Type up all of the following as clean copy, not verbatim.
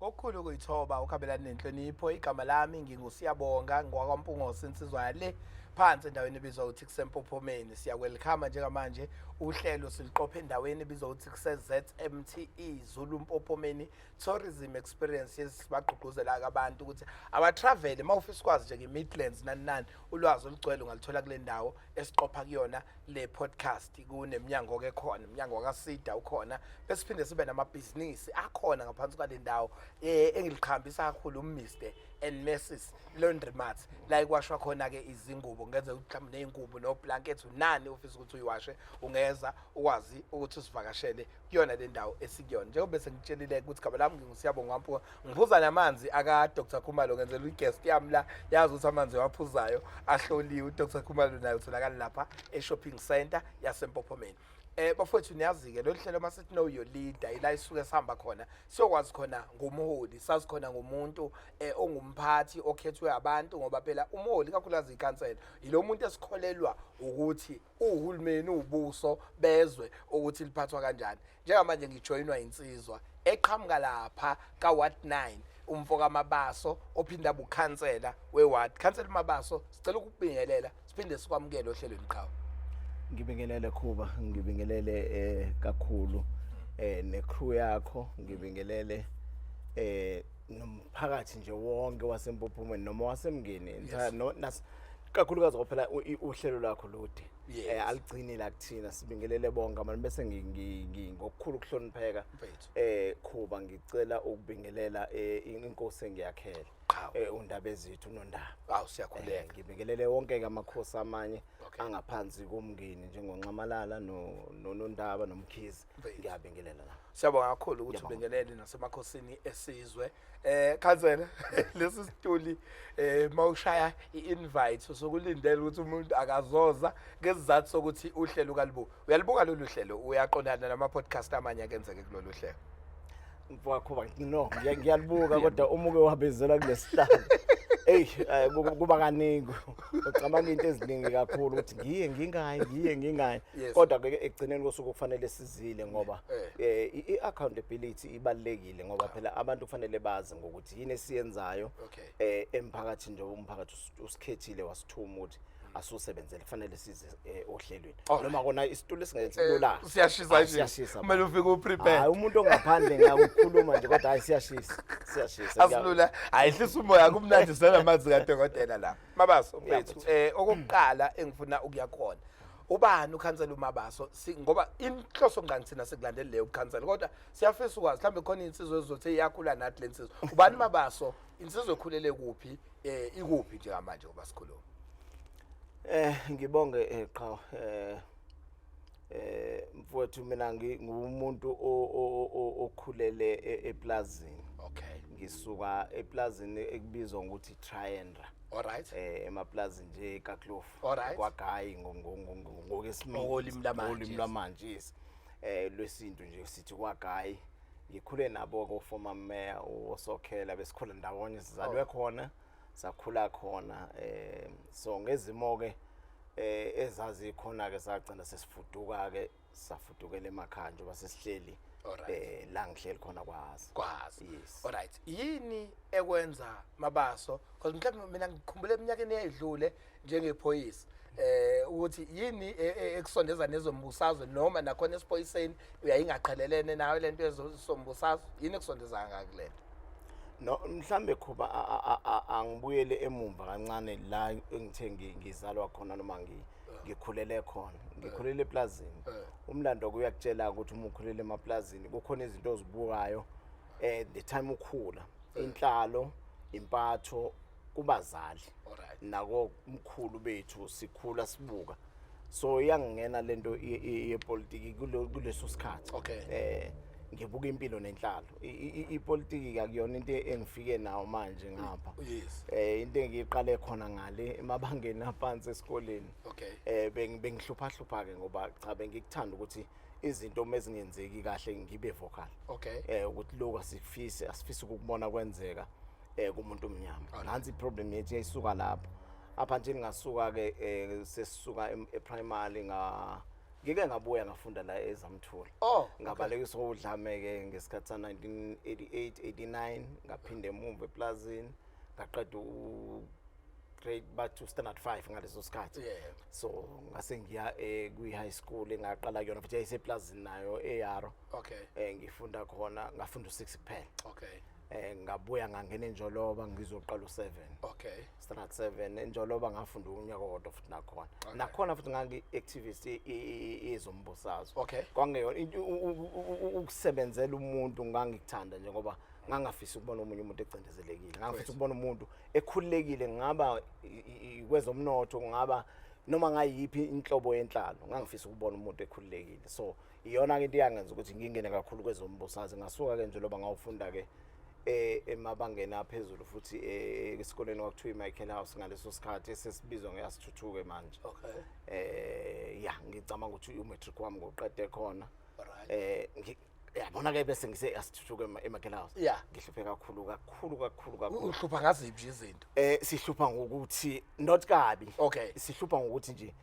Okukhulu kuyithoba ukhabelana nenhlonipho igama lami ngingusiyabonga ngwakwaMpungosi insizwa yale phansi endaweni ebizwa ukuthi kusempophomeni siyakwelikhama njengamanje uhlelo siliqophe endaweni ebizwa ukuthi kuse-ZMTE Zulu Mpophomeni Tourism Experiences bagqugquzela abantu ukuthi abatravel mawufisa ukwazi nje ngeMidlands nani ulwazi olugcwele ungalithola kule ndawo esiqopha kuyona le podcast kuneminyango ke khona iminyango kaSida ukhona bese siphinde sibe namabhizinisi akhona ngaphansi kwale ndawo engiliqhambisa kakhulu uMr and Mrs Laundromat la ikwashwa khona ke izingubo ngenze mhlawumbe nezingubo no blanket unani ufisa ukuthi uyiwashe ungeza ukwazi ukuthi usivakashele kuyona le ndawo esikuyona njengoba bese ngitshelile ukuthi igama lami ngingusiyabonga Ngampuka ngiphuza namanzi aka Dr Khumalo ngenzela uguest yami la yazi ukuthi amanzi waphuzayo ahloliwe uDr Khumalo naye utholakala lapha e-shopping center yaseMpophomeni. Bafowethu niyazi-ke lolu hlelo masithi know your leader ila isuke sihamba khona siyokwazi khona ngumholi sazi khona ngumuntu ongumphathi okhethwe abantu ngoba phela umholi kakhulukazi ikhansela yilo muntu esikholelwa ukuthi uhulumeni ubuso bezwe ukuthi liphathwa kanjani njengamanje ngijoyinwa insizwa eqhamuka lapha kaWard 9 umfoka Mabaso ophinda bukhansela weWard Council Mabaso sicela ukubingelela siphinde sikwamukele ohlelweni qhawe. Ngibingelele Khuba ngibingelele kakhulu necrew yakho ngibingelele nomphakathi nje wonke waseMpophomeni noma wasemngeni kakhulukazi phela uhlelo lakho lode aligcini la kuthina sibingelele bonke abantu bese ngokukhulu ukuhlonipheka Khuba ngicela ukubingelela inkosi engiyakhela undaba ezithu nondaba siyakhuleka ngibingelele wonke amakhosi amanye angaphansi komngeni njengonqamalala nondaba nomkhizi ngiyabingelela la siyabonga kakhulu ukuthi ubingelele nasemakhosini esizwe khanzela lesi situli mawushaya iinvite sokulindela ukuthi umuntu akazoza ngesizathu sokuthi uhlelo ukalibuka uyalibuka lolu hlelo uyaqondana nama podcast amanye akenzeke kulolu hlelo Mfowakho no ngiyalibuka kodwa umuke wabezela kulesihlalo kuba kaningi ucabanga into eziningi kakhulu ukuthi ngiye kodwa ke egcineni kosuku kufanele sizile ngoba i-accountability ibalekile ngoba phela abantu kufanele bazi ngokuthi yini esiyenzayo emphakathini nje umphakathi usikhethile wasithuma ukuthi asusebenzele kufanele size ohlelweni noma kona isitulo esingayenzelula siyashisa kumele ufike uprepare hayi umuntu ongaphandle ngakukhuluma nje kodwa hayi siyashisa asilula ayihlisa umoya kumnandi sena amanzi kaDokotela la Mabaso mfethu okokuqala engifuna ukuyakhona ubani ukhansela uMabaso ngoba inhloso ngangithina sekulandela leyo ukhansela kodwa siyafisa ukwazi mhlambe khona insizwe ezothi iyakhula nathi lensizwe ubani Mabaso insizwe ekhulele kuphi ikuphi nje manje ngoba sikhuluma ngibonge qha mfowethu mina ngumuntu okhulele eplazini ngisuka eplazini ekubizwa ukuthi Triandra alright emaplazini nje eKaklofu kwaGayi ngolimi lamanje lwesintu nje sithi kwaGayi ngikhule nabo ko former mayor uSokhela besikhula ndawonye sizalwe khona sakhula khona so ngezimo ke ezazi khona ke sagcina sesifuduka ke safudukela emakhaya nje basesihleli la ngihleli khona kwazi yes alright yini ekwenza Mabaso because mhlawumbe mina ngikhumbule eminyakeni eyedlule njengephoyisa ukuthi yini ekusondeza nezombusazwe noma nakhona esiphoyiseni uyayingaqhelelene nawe lento yezombusazwe yini ekusondeza ngakulento no mhlambe Khuba angibuyele emumva kancane la engithe ngizalwa khona noma ngikhulele khona ngikhulele eplazini umlando kuyakutshela ukuthi uma ukhulele emaplazini kukhona izinto ozibukayo the time ukhula inhlalo impatho kubazali nako umkhulu bethu sikhula sibuka so iyangena lento yepolitiki kuleso sikhathi ngibuka impilo nenhlalo ipolitiki akuyona into engifike nawo manje ngapha into engiqale khona ngale emabangeni aphansi esikoleni bengihlupha ke ngoba cha bengikuthanda ukuthi izinto mezingenzeki kahle ngibe vocal ukuthi lokho asifisi ukubona kwenzeka kumuntu omnyama nansi iproblem yethu yayisuka lapho apha nje ngasuka ke sesisuka eprimary ngike ngabuya ngafunda la eZamthula Oh, ngabalekisa udlame ke ngesikhathi sa 1988 89 ngaphinde emuva eplazini ngaqeda grade bathu standard 5 ngaleso sikhathi. So ngase ngiya kwi high school engaqala kuyona futhi yayiseplazini nayo eYaro. Ngifunda khona ngafunda u6 kuphela. Ngabuya ngangena eNjoloba ngizoqala u7. Standard 7 eNjoloba ngafunda unyaka wodwa futhi nakhona. Nakhona futhi ngangi activist ezombusazwe. Kwangeyona ukusebenzela umuntu ngangikuthanda njengoba ngangafisa ukubona umunye umuntu ecindezelekile. Ngangafisa ukubona umuntu ekhululekile ngaba kwezomnotho ngaba noma ngayiphi inhlobo yenhlalo. Ngangifisa ukubona umuntu ekhululekile. So iyona into iyangenza ukuthi ngingene kakhulu kwezombusazi. Ngasuka ke nje loba ngawufunda ke emabangeni aphezulu futhi esikoleni kwakuthiwa iMichael House ngaleso sikhathi esesibizwa ngeyasithuthuke manje. Ngicabanga ukuthi umatric wami ngoqede khona. Yabona ke bese ngise asithuthuke eMichael House. Ngihluphe kakhulu. Uhlupha ngaziphi izinto? Sihlupha ngokuthi not kabi. Sihlupha ngokuthi nje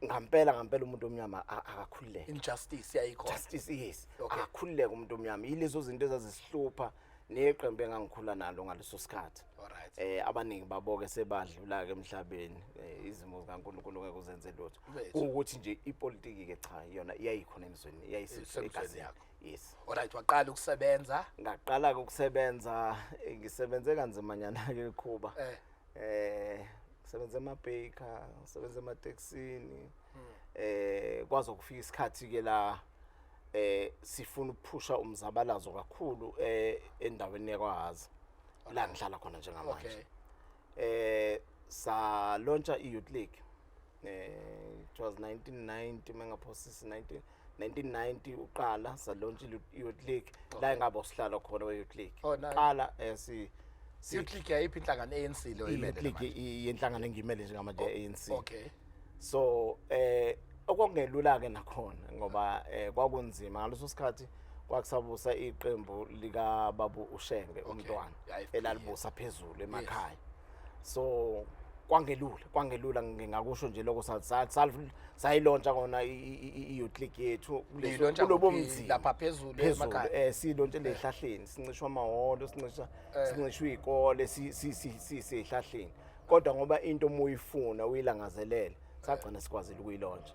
ngampela umuntu omnyama akakhululeke. Injustice yayikhona. Justice yes. Akakhululeke umuntu omnyama. Yilezo zinto ezazisihlupha neqembu engangikhula nalo ngaleso sikhathi. Abaningi baboke sebadlula ke emhlabeni. Izimo zikaNkulunkulu ngeke uzenze lutho. Ukuthi nje ipolitiki ke cha yona iyayikhona emzweni yayisegazini yakho. Yes. Waqala ukusebenza? Ngaqala ukusebenza ngisebenze kanzima nyana ke Khuba. Ngisebenze emabaker, ngisebenze emateksini. Kwazi ukufika isikhathi ke la sifuna ukuphusha umzabalazo kakhulu endaweni yakwaHaza la ngihlala khona njengamanje. Sa launcha iYouth League. It was 1990 mengaphosisi 1990 uqala sa launch iYouth League la ngaba usihlalo khona weYouth League. Qala Youth League yayiphi inhlangano ANC lo imele manje? Inhlangano engimele njengamanje ANC. So okungelula ke nakhona ngoba kwakunzima ngaleso sikhathi kwakusabusa iqembu lika Babu Ushenge umntwana elalibusa phezulu emakhaya. So kwangelula ngingakusho nje lokho sayilontsha kona iYouth League yethu kulobo mzi lapha phezulu emakhaya. Silontshe lehlahleni sincishwa amahholo sincishwa izikole sisehlahleni. Kodwa ngoba into muyifuna uyilangazelele sagcina sikwazile ukuyilontsha.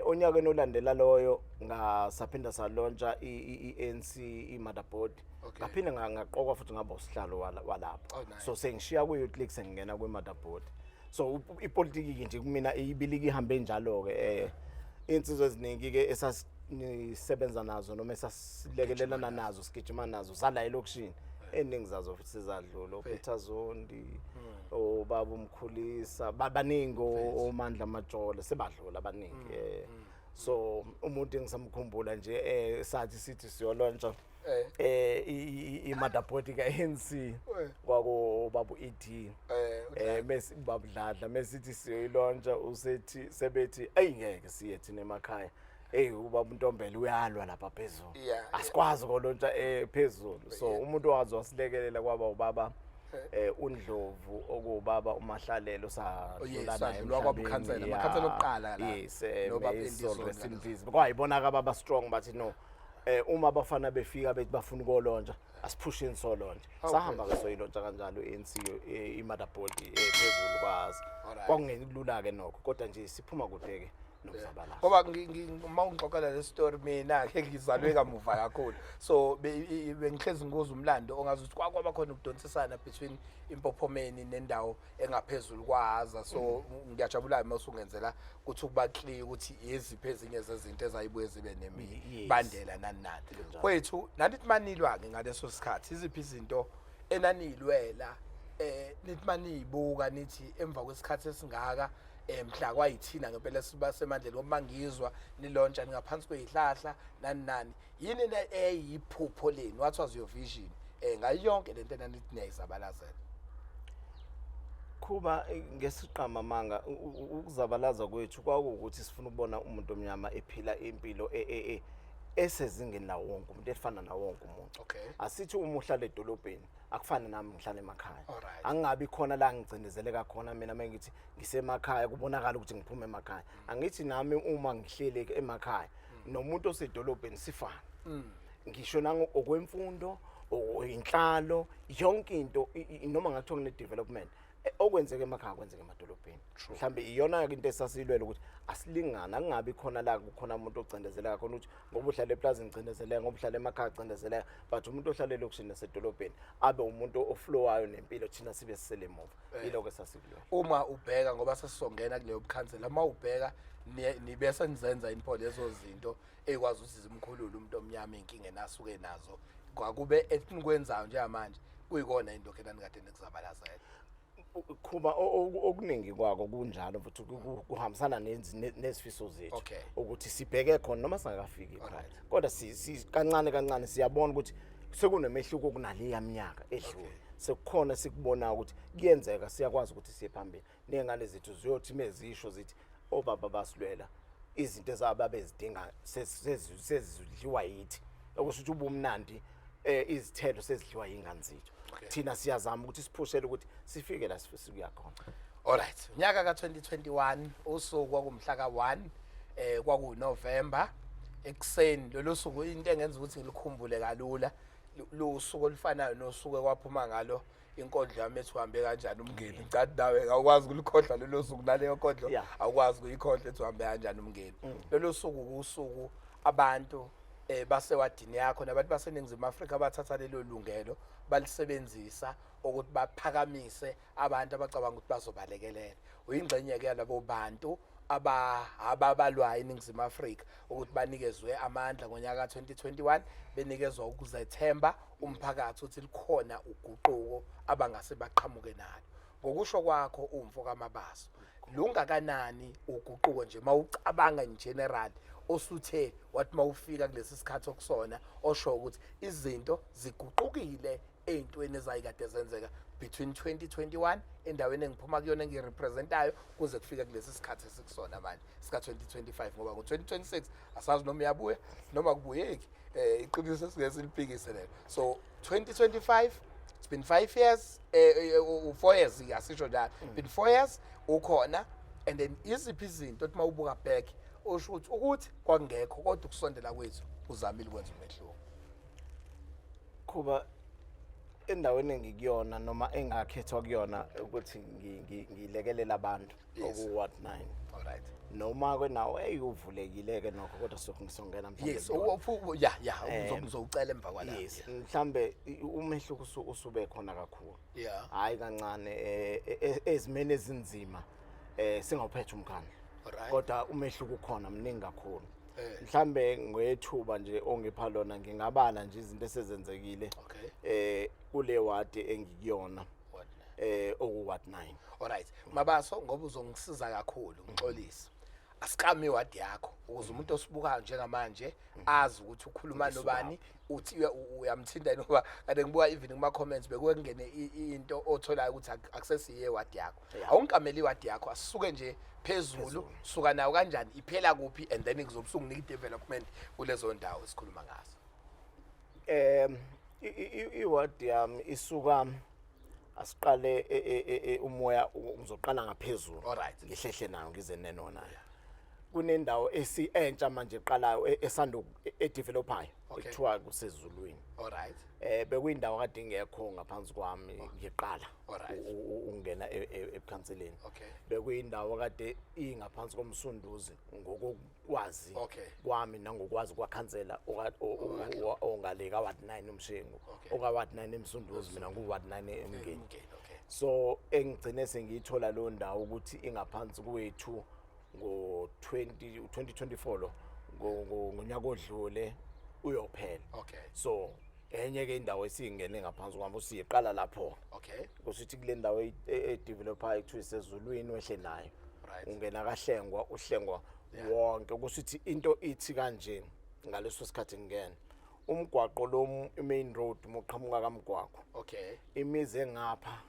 Onyakeni olandela loyo ngasaphinda salontsha iANC iMother Board. Ngaphinda ngaqokwa futhi ngaba usihlalo walapho. So sengishiya kuYouth League sengena kwiMother Board. So ipolitiki nje kumina ibiliki ihambe njalo ke insizwe eziningi ke esasisebenza nazo noma esasilekelelana nazo sigijima nazo sala elokishini eningi zazo futhi sizadlula uPeter Zondi obaba umkhulisa baningi oMandla Majole sebadlula abaningi. So umuntu engisamkhumbula nje sathi sithi siyolontsha iMother Board kaNC kwako babu ED mase babudladla mesithi siyoyilontsha usethi sebethi ayingeke siye thina emakhaya ubaba uNtombela uyalwa lapha phezulu asikwazi ukolontsha phezulu. So umuntu wazi wasilekelela kwaba ubaba uNdlovu okubaba uMahlalelo sadlula naye kwabukhansela amakhansela okuqala la noba Bendizwe kwayibona ka baba strong bathi no uma abafana befika bethi bafuna ukolontsha asiphusheni solontsha sahamba ke soyilontsha kanjalo ANC iMother Board phezulu kwazi kwakungelula ke nokho kodwa nje siphuma kude ke nomzabalazo ngoba uma ungixoxela le story mina ke ngizalwe kamuva kakhulu. So bengihlezi ngoza umlando ongazi ukuthi kwaba khona ukudonsisana between impophomeni nendawo engaphezulu kwaHaza. So ngiyajabula uma usungenzela ukuthi ukuba clear ukuthi yeziphi ezinye zezinto ezayibuye zibe nemibandela nani. Kwethu nanithi manilwa ke ngaleso sikhathi iziphi izinto enanilwela nithi maniyibuka nithi emva kwesikhathi esingaka mhla kwayithina ngempela siba semandleni ngoba ngizwa nilontsha ngaphansi kwezihlahla nani yini eyiphupho leni what was your vision ngayonke lento enanithi niyayizabalazela? Khuba ngesiqama manga ukuzabalaza kwethu kwakuwukuthi sifuna ukubona umuntu omnyama ephila impilo esezingeni la wonke umuntu efana na wonke umuntu. Okay. Asithi uma uhlala edolobheni akufani nami ngihlala emakhaya. Alright. Angingabi khona la ngicindezeleka khona mina mengithi ngisemakhaya kubonakala ukuthi ngiphuma emakhaya. Angithi nami uma ngihlele emakhaya nomuntu osedolobheni sifana. Ngisho nangokwemfundo inhlalo yonke into noma ngathiwa kune development okwenzeka emakhaya kwenzeka emadolobheni. Mhlambe iyona into esasilwela ukuthi asilingana angabi khona la kukhona umuntu ocindezeleka khona ukuthi ngoba uhlala eplazini cindezeleka ngoba uhlala emakhaya cindezeleka but umuntu ohlala elokishini nasedolobheni abe umuntu oflowayo nempilo thina sibe sisele emuva iloko esasilwela. Uma ubheka ngoba sesizongena kuleyo bukhansela uma ubheka nibese nizenza impho lezo zinto ekwazi ukuthi zimkhulule umuntu omnyama inkinga enasuke nazo kwakube enikwenzayo njengamanje kuyikona into kena nikade nikuzabalazela. Kuba okuningi kwako kunjalo futhi kuhambisana nezifiso zethu ukuthi sibheke khona noma singakafiki khona kodwa si kancane siyabona ukuthi sekunemehluko kunaleya minyaka edlule sekukhona sikubona ukuthi kuyenzeka siyakwazi ukuthi siye phambili nengane zethu ziyothi mezisho zithi obaba basilwela izinto ezababezidinga sezidliwa yithi okusho ukuthi ubumnandi izithelo sezidliwa ingane zethu. Thina siyazama ukuthi siphushele ukuthi sifike la sifika khona. Alright. Unyaka ka2021 usuku kwakumhla ka1 kwaku November ekseni lolu suku into engenza ukuthi ngilikhumbule kalula lo suku olufanayo nosuku kwaphuma ngalo inkondlo yami ethi uhambe kanjani umngeni. Ngicathi nawe awukwazi ukulikhohlwa lelo suku naleyo nkondlo awukwazi ukuyikhohlwa ethi uhambe kanjani umngeni. Lelo suku kusuku abantu basewadini yakho nabantu baseNingizimu Afrika bathatha lelo lungelo balisebenzisa ukuthi baphakamise abantu abacabanga ukuthi bazobalekelela. Uyingxenye ke labo bantu ababalwayo eNingizimu Afrika ukuthi banikezwe amandla ngonyaka ka2021 benikezwa ukuzethemba umphakathi uthi likhona uguquko abangase baqhamuke nalo. Ngokusho kwakho umfo kaMabaso lungakanani uguquko nje mawucabanga in general osuthe wathi mawufika kulesi sikhathi okusona osho ukuthi izinto ziguqukile ezintweni ezayikade zenzeka between 2021 endaweni engiphuma kuyona ngirepresentayo kuze kufike kulesi sikhathi esikusona manje sika 2025 ngoba ngo2026 asazi noma uyabuya noma kubuyeki iqiniso singesiliphikise lelo. So 2025 it's been 5 years 4 years yasisho njalo been 4 years ukhona and then iziphi izinto othi mawubuka back osho ukuthi kwangekho kodwa ukusondela kwethu uzamile ukwenza umehluko. Kuba endaweni engikuyona noma engakhethwa kuyona ukuthi ngilekelela abantu oku Ward 9. Alright. Noma kwenawo eyuvulekile ke nokho kodwa sokusongena mhlawumbe. Yes, uzocela emva kwalapha. Yes, mhlambe umehluko usube khona kakhulu. Hayi kancane ezimene ezinzima singawuphethe umkhandla. Kodwa umehluko ukhona mningi kakhulu. Mhlambe ngwethuba nje ongipha lona ngingabala nje izinto esezenzekile kule ward engikuyona oku Ward 9. Alright. Mabaso ngoba uzongisiza kakhulu ngixolisa. Asikami iward yakho ukuze umuntu osibukayo njengamanje azi ukuthi ukhuluma nobani uthi uyamthinda ngoba kade ngibuka even kuma comments bekuwe kungene into otholayo ukuthi akusesiye iward yakho. Awungikameli iward yakho asisuke nje phezulu suka nawo kanjani iphela kuphi and then kuzobusungunika development kulezo ndawo esikhuluma ngazo. Iward yami isuka asiqale umoya uzoqala ngaphezulu ngihlehle nayo ngize nenona kunendawo entsha manje eqalayo esando edevelopayo ekuthiwa kusezulwini. Alright. Bekuyindawo kade ingekho ngaphansi kwami ngiqala ungena ekhanseleni. Bekuyindawo kade ingaphansi komsunduzi ngokwazi kwami nangokwazi kwakhansela ongaleka Ward 9 umshengu oka Ward 9 emsunduzi mina ngu Ward 9 emngeni. So engigcine sengiyithola lo ndawo ukuthi ingaphansi kwethu ngo 2024 lo ngonyaka odlule uyophela. So enye ke indawo esingene ngaphansi kwami usiyiqala lapho. Kusithi kule ndawo edevelopayo ekuthiwa isezulwini wehle nayo. Ungena kahlengwa uhlengwa wonke kusithi into ithi kanje ngaleso sikhathi ngene umgwaqo lo main road moqhamuka kamgwaqo. Imizi engapha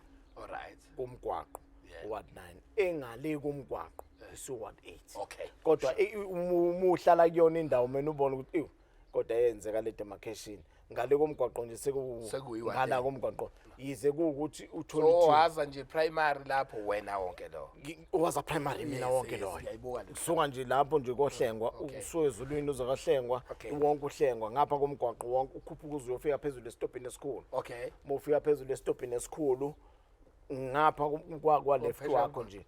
kumgwaqo Ward 9 engale kumgwaqo isu Ward 8. Kodwa umuhlala kuyona indawo mina ubona ukuthi kodwa yenzeka le demarcation ngale komgwaqo nje ngala komgwaqo yize kuukuthi uthole so waza nje primary lapho wena wonke lo waza primary mina wonke loyo kusuka nje lapho nje kohlengwa usuke ezulwini uzakahlengwa wonke uhlengwa ngapha komgwaqo wonke ukhuphuka uze uyofika phezulu esitobhini esikhulu okay mofika phezulu esitobhini esikhulu ngapha kwa left wakho nje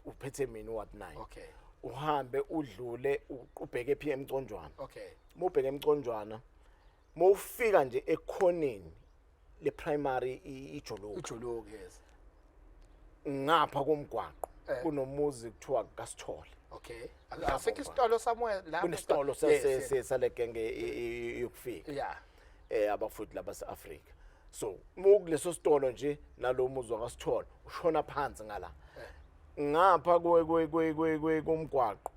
uphethe mina what 9 okay uhambe udlule ubheke phi emconjwana okay mobheke emconjwana mowufika nje ekhoneni le primary ijoloke yes ngapha komgwaqo kunomuzi kuthiwa kaSithole okay asikho isitolo somewhere la kunesitolo sale genge yokufika yeah abafuthi labase-Afrika so mokuleso sitolo nje nalomuzi wakaSithole ushona phansi ngala ngapha komgwaqo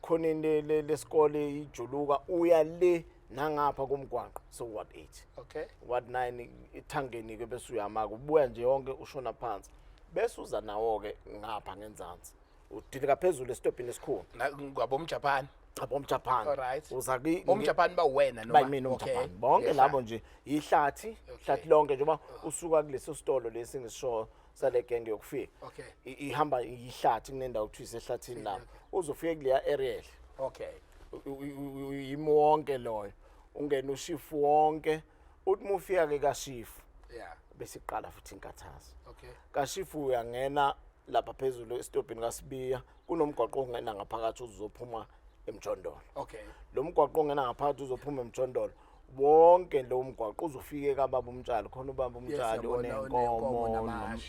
khoneni lesikole ijuluka uya le nangapha komgwaqo so what 8 okay what 9 ithangeni ke bese uyamaka ubuya nje yonke ushona phansi bese uza nawo ke ngapha ngenzansi udilika phezulu esitobhini esikhulu ngwabomjapan abomjapan alright uza ki omjapan ba wena noma bayimina omjapan bonke labo nje ihlathi lonke njengoba usuka kuleso sitolo lesi ngisho sale genge yokufika okay ihamba ihlathi kunendawo ukuthiwa ehlathini lapho uzofika kuleya area okay imonke loyo ungena ushifu wonke uthi mufika ke kaShifu yeah bese iqala futhi inkathazo okay kaShifu uyangena lapha phezulu esitobhini kaSibiya kunomgwaqo ongena ngaphakathi uzophuma eMjondolo okay lo mgwaqo ongena ngaphakathi uzophuma eMjondolo wonke lo mgwaqo uzofike kaBaba uMtshali khona uBaba uMtshali onenkomo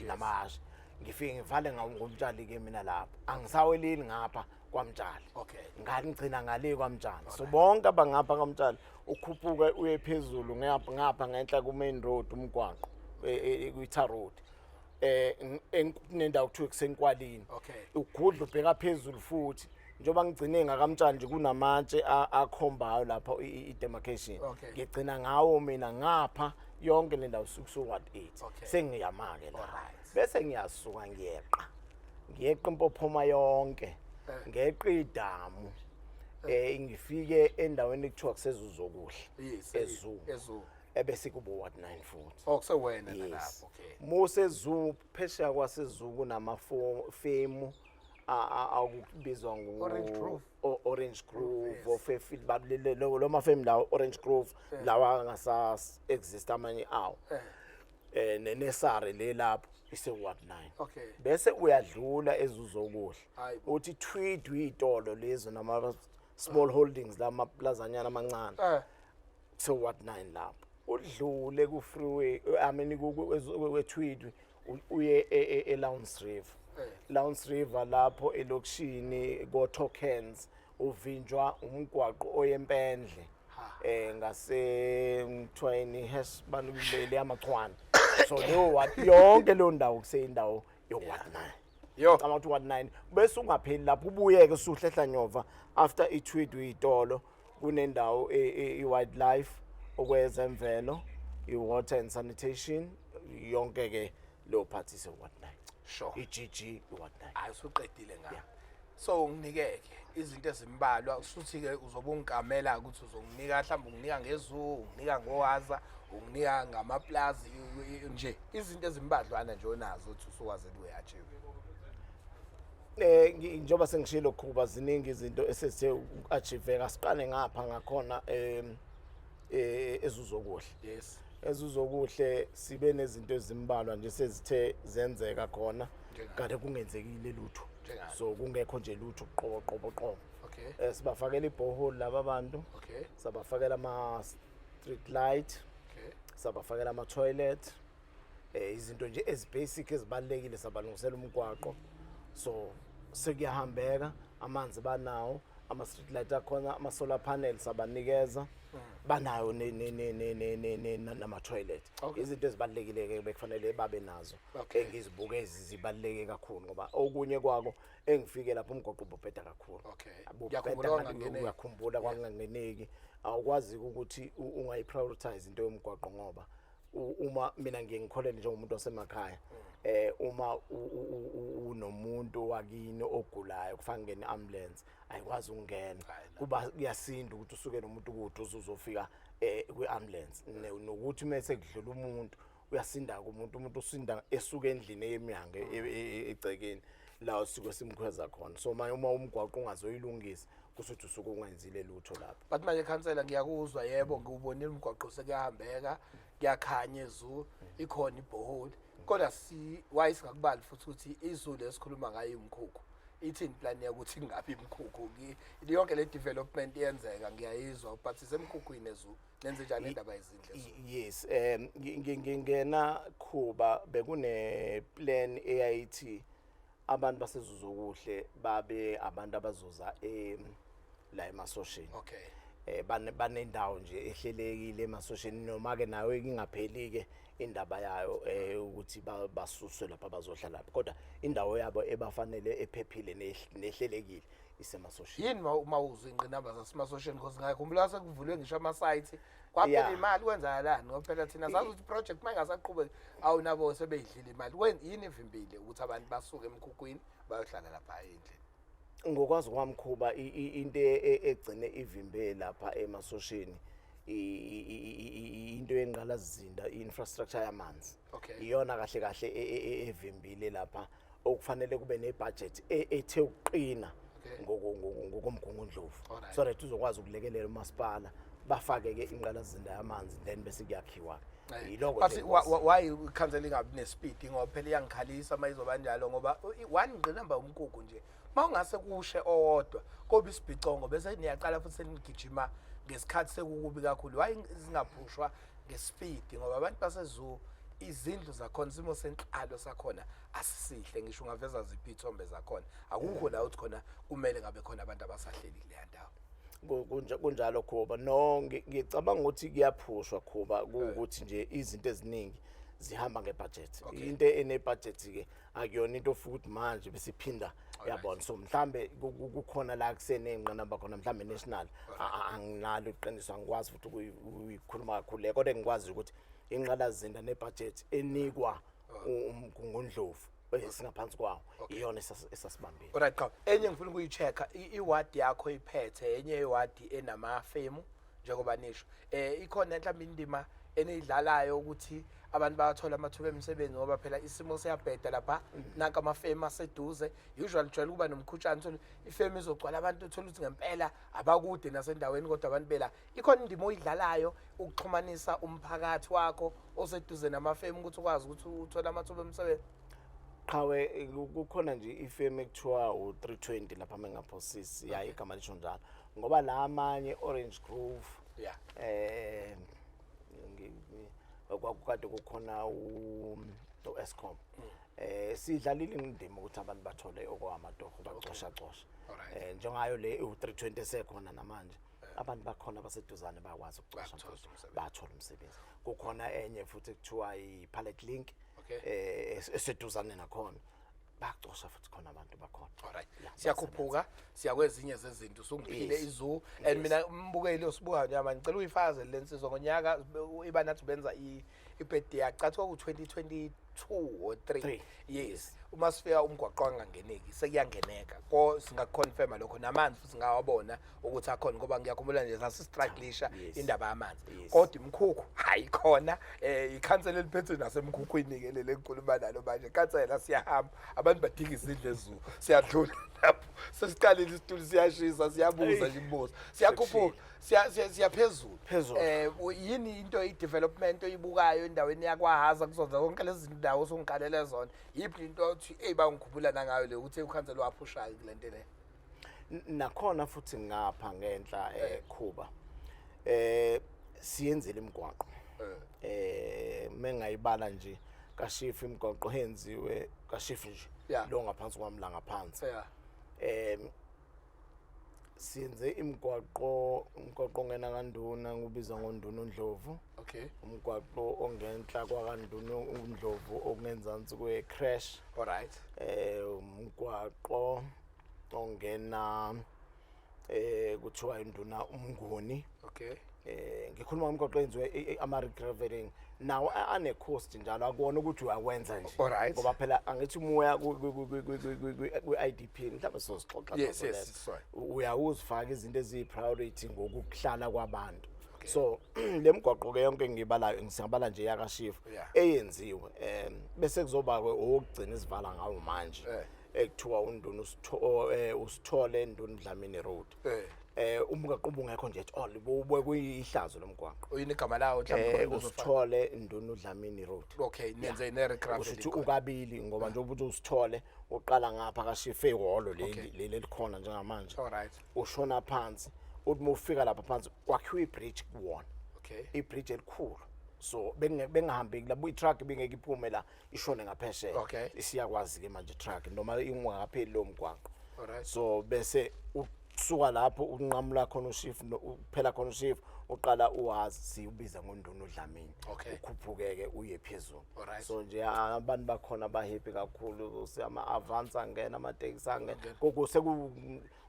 namashi ngifike ngivale ngomtshali ke mina lapho angisaweleli ngapha kwaMtshali okay ngani ngicina ngale kwaMtshali so bonke abangapha kwaMtshali ukhuphuka uye phezulu ngapha ngenhla ku main road umgwaqo kuItha road enendawo kuthiwa kusenkwalini okay ugudla ubheka phezulu futhi njoba ngigcine ngakaMtshali nje kunamatshe akhombayo lapha idemarcation ngigcina ngawo mina ngapha yonke le ndawo suku what 8 sengiyamake la bese ngiyasuka ngiyeqa impophoma yonke ngeqa idamu ngifike endaweni ekuthiwa kusezuzokuhle ezu ebese kubo what 9 futhi okusewena lapho okay Mosezu phesha kwaseZulu namafemu akubizwa Orange Grove ofefield bablele lo mafemu la Orange Grove lawa ngasa exist amanye awo nenesare le lapho ise what 9 okay bese uyadlula ezuzokuhle uthi Tweed uyitolo lezo nama small holdings lama plazanyana amancane so what 9 lapho udlule ku freeway ku Tweed uye eLounge River Lounge River lapho elokishini go tokens uvinjwa umgwaqo oyempendle ngase Mthweni banukubele yamachwana so lo what yonke lo ndawo kuseyindawo yo what 9 yo ama to what 9 bese ungapheli lapho ubuyeke usuhlehla nyova after iTweed uyitolo kunendawo iwildlife okwezemvelo iwater and sanitation yonke ke lo party se what 9 sure iGG what 9 ayisuqedile ngapha so unginikeke izinto ezimbalwa usuthi ke uzobe ungigamela ukuthi uzonginika mhlawumbe unginika ngezulu unginika ngowaza unginika ngamaplazi nje izinto ezimbadlwana nje onazo uthi usukwazi ukuyachieve njengoba sengishilo khuba ziningi izinto esesithe achieve asiqale ngapha ngakhona ezuzokuhle yes ezuzokuhle sibe nezinto ezimbalwa nje sezithe zenzeka khona kade kungenzekile lutho so kungekho nje lutho qobo okay sibafakela ibhohole laba bantu okay sabafakela ama street light okay sabafakela ama toilet izinto nje ezibasic ezibalekile sabalungisela umgwaqo so sekuyahambeka amanzi banawo ama street light akhona ama solar panels abanikeza banayo nama toilet izinto ezibalekile ke bekufanele babe nazo engizibuke ezibaleke kakhulu ngoba okunye kwako engifike lapho umgoqo ubheda kakhulu uyakhumbula kwangangeneki awukwazi ukuthi ungayiprioritize into yomgwaqo ngoba uma mina ngiyengikholele njengomuntu wasemakhaya uma unomuntu wakini ogulayo kufanele ngene ambulance ayikwazi ukungena kuba kuyasinda ukuthi usuke nomuntu kude uzofika kwi-ambulance nokuthi mase kudlula umuntu uyasinda umuntu usinda esuke endlini eyeminyango egcekeni la usuke simkhweza khona so manje uma umgwaqo ungazoyilungisa kusuthi usuke ungenzile lutho lapho but manje khansela ngiyakuzwa yebo ngubonile umgwaqo sekuyahambeka kuyakhanya ezulu ikhona ibhoholi kodwa why singakubali futhi ukuthi izulu esikhuluma ngayo imkhukhu ithini plan yokuthi ngabe imkhukhu yonke le development iyenzeka ngiyayizwa but isemkhukhwini ezulu nenze njani indaba yezindle yes ngingena Khuba bekune plan eyayithi abantu basezuzokuhle babe abantu abazoza la emasosheni okay banendawo nje ehlelekile emasosheni noma ke nawe ingapheli ke indaba yayo ukuthi basuswe lapha bazohlala lapha kodwa indawo yabo ebafanele ephephile nehlelekile isemasosheni yini uma uzwe ingqinamba zasemasosheni because ngiyakhumbula sekuvulwe ngisho ama-site kwaphela imali kwenzakalani ngoba phela thina sazi ukuthi project mayingasaqhubeki awunabo sebeyidlile imali yini evimbile ukuthi abantu basuke emkhukhwini bayohlala lapha endlini ngokwazi kwami Khuba into egcine ivimbe lapha emasosheni into engqalazinda infrastructure yamanzi iyona kahle kahle evimbile lapha okufanele kube nebudget ethe ukuqina ngokomgungundlovu so that uzokwazi ukulekelela umasipala bafake ke inqalazinda yamanzi then bese kuyakhiwa yiloko nje why ikhansela ingabi nespeed ngoba phela iyangikhalisa mayizoba njalo ngoba one ngqinamba umkhukhu nje mawungase kushe owodwa kobe isibhicongo bese niyaqala futhi senigijima ngesikhathi sekukubi kakhulu why zingaphushwa ngespeed ngoba abantu baseZulu izindlu zakhona simo senhlalo sakhona asisihle ngisho ungaveza ziphi ithombe zakhona akukho la uthi khona kumele ngabe khona abantu abasahleli kuleya ndawo kunjalo Khuba no ngicabanga ukuthi kuyaphushwa Khuba ukuthi nje izinto eziningi zihamba ngebudget into enebudget ke akuyona into futhi manje besiphinda yabona so mhlambe kukhona la kusenengqinamba khona mhlambe national anginalo iqiniso angikwazi futhi ukuyikhuluma kakhulu le kodwa ngikwazi ukuthi inqalazinda nebudget enikwa umgungundlovu esingaphansi kwawo iyona esasibambile alright qha enye ngifuna ukuyichecka iward yakho iphethe enye iward enamafemu njengoba nisho ikhona mhlawumbe indima enidlalayo ukuthi abantu bayathola amathuba emisebenzi ngoba phela isimo siyabheda lapha nanka amafemu aseduze usually jwayele kuba nomkhutshana uthola ifemu izogcwala abantu uthola ukuthi ngempela abakude nasendaweni kodwa abantu bela ikhona indima oyidlalayo ukuxhumanisa umphakathi wakho oseduze namafemu ukuthi ukwazi ukuthi uthola amathuba emisebenzi qawe kukhona nje ifemu ekuthiwa u320 lapha mengaphosisi yayi igama lisho njalo ngoba la amanye Orange Grove kwakukade kukhona uEscom sidlalile indima ukuthi abantu bathole okwamatoho baxosha njengayo le u320 esekhona namanje abantu bakhona baseduzane bakwazi ukuxosha bathola umsebenzi kukhona enye futhi ekuthiwa iPallet Link eseduzane nakhona baxosha futhi khona abantu bakhona alright siyakhuphuka siyakwezinye zezinto sungiphile izu and mina umbukeli osibuka nyama ngicela uyifaze lensizwa ngonyaka ibanathi benza ibirthday yacathi ku2022 or 3 yes uma sifika umgwaqo angangeneki sekuyangeneka ko singakonfirma lokho namanzi futhi ngawabona ukuthi akhona ngoba ngiyakhumbula nje sasistruglisha indaba yamanzi kodwa imkhukhu hayi khona ikhansela eliphethe nasemkhukhwini ke lele nkulumo nalo manje kansela siyahamba abantu badinga izindlu ezulu siyadlula lapho sesiqalile isitulo siyashisa siyabuza nje imibuzo siyakhuphuka siyaphezulu yini into i-development oyibukayo endaweni yakwaHaza kuzonza konke lezi zindawo songiqalela zona yiphi into othi bangikhumbula nangayo le ukuthi ukhansela waphushayo kulento le nakhona futhi ngapha ngenhla Khuba siyenzile imigwaqo mengayibala nje kaShifu imigwaqo henziwe kaShifu nje lo ngaphansi kwamla ngaphansi siyenze umgwaqo ongena kaNduna ngubizwa ngoNduna uNdlovu umgwaqo ongenhla kwaNduna uNdlovu okungenzansi kweCrash alright umgwaqo ongena kuthiwa iNduna uMnguni ngikhuluma ngomgwaqo enziwe ama-regraveling nawo ane cost njalo akuwona ukuthi uyawenza nje Alright. ngoba phela angithi umoya kwi-IDP mhlawumbe sosixoxa Yes, ngakho yes, sorry. uyawuzifaka izinto eziyi-priority ngokuhlala kwabantu so le mgwaqo ke yonke ngibalayo ngisingabala nje yakashifu Yeah. eyenziwe bese kuzoba okugcina isivala ngawo manje ekuthiwa unduna usithole nduna Dlamini Road umgwaqo ubungekho nje all bube kuyihlazo lomgwaqo uyini igama lawo mhlawumbe usithole nduna Dlamini Road okay nenze ne-recraft ukuthi ukabili ngoba nje ukuthi usithole uqala ngapha kashifu ehholo leli likhona njengamanje alright ushona phansi uthi mufika lapha phansi kwakhiwa ibridge kuwona okay ibridge elikhulu so bengahambi la i-truck bengeke iphume la ishone ngaphesheya Okay. isiyakwazi ke manje truck noma ingakapheli lo mgwaqo alright so bese usuka lapho unqamula khona ushift uphela khona ushift uqala uwazi siubiza ngonduna uDlamini Okay. ukhuphukeke uye phezulu Alright. so nje abantu bakhona bahappy kakhulu ama avance angena ama taxi angena kokuse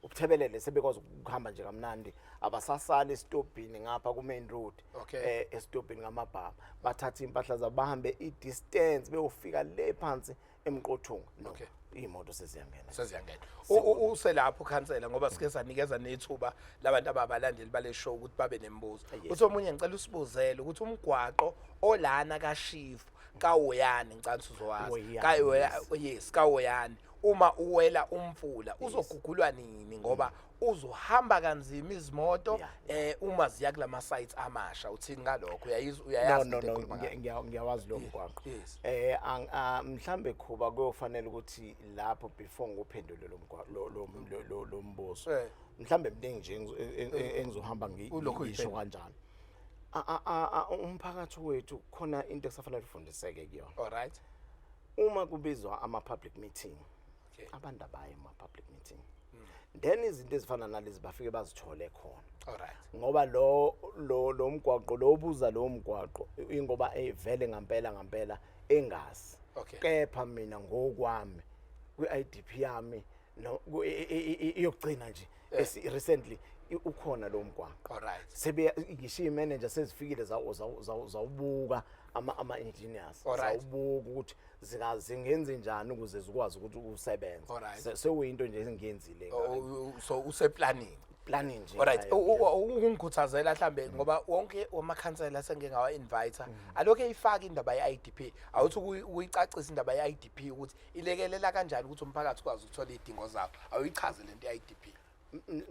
ubuthebelele sebekwazi ukuhamba nje kamnandi abasasala estopini ngapha ku main road Okay. estopini ngamabhaba bathatha impahla zabo bahambe i-distance beyofika le phansi emqothunga no Okay. imoto seziyangena seziyangena uselapho ukhansela ngoba sike sanikeza nethuba labantu ababalandeli bale show ukuthi babe nembuzo Yes. uthi omunye ngicela usibuzele ukuthi umgwaqo olana kaShifu kaWoyani ngicela uzowazi Woyani, yes kaWoyani uma uwela umfula uzogugulwa nini ngoba uzohamba kanzima izimoto uma ziya kulama sites amasha uthini ngalokho uyayazi no into ekhuluma ngayo? ngiyawazi lo mgwaqo Yes. mhlambe kuba kuyofanele ukuthi lapho before ngophendule lo mbuzo mhlambe mningi nje engizohamba Ulokhu ngisho uyiphendula. kanjani umphakathi wethu khona into ekusafanele ufundiseke kuyona alright uma kubizwa ama public meeting okay abantu abaye ama public meeting then izinto ezifana nalezi bafike bazithole khona alright ngoba lo mgwaqo lo buza lo mgwaqo ingoba evele ngampela engazi Okay. kepha mina ngokwami kwi-IDP yami no iyogcina nje recently ukhona lo mgwaqo alright sebe ngisho imanager sezifikile zawubuka ama engineers Alright. zawubuka ukuthi zingenze njani ukuze zikwazi ukuthi usebenze Alright. sewuyinto nje engiyenzile so useplanning planning nje alright ungikhuthazela mhlambe ngoba wonke wamakhansela sengeke ngawa invite alokho eyifaka indaba ye-IDP awuthi ukuyicacisa indaba ye-IDP ukuthi ilekelela kanjani ukuthi umphakathi ukwazi ukuthola izidingo zawo awuyichaze lento ye-IDP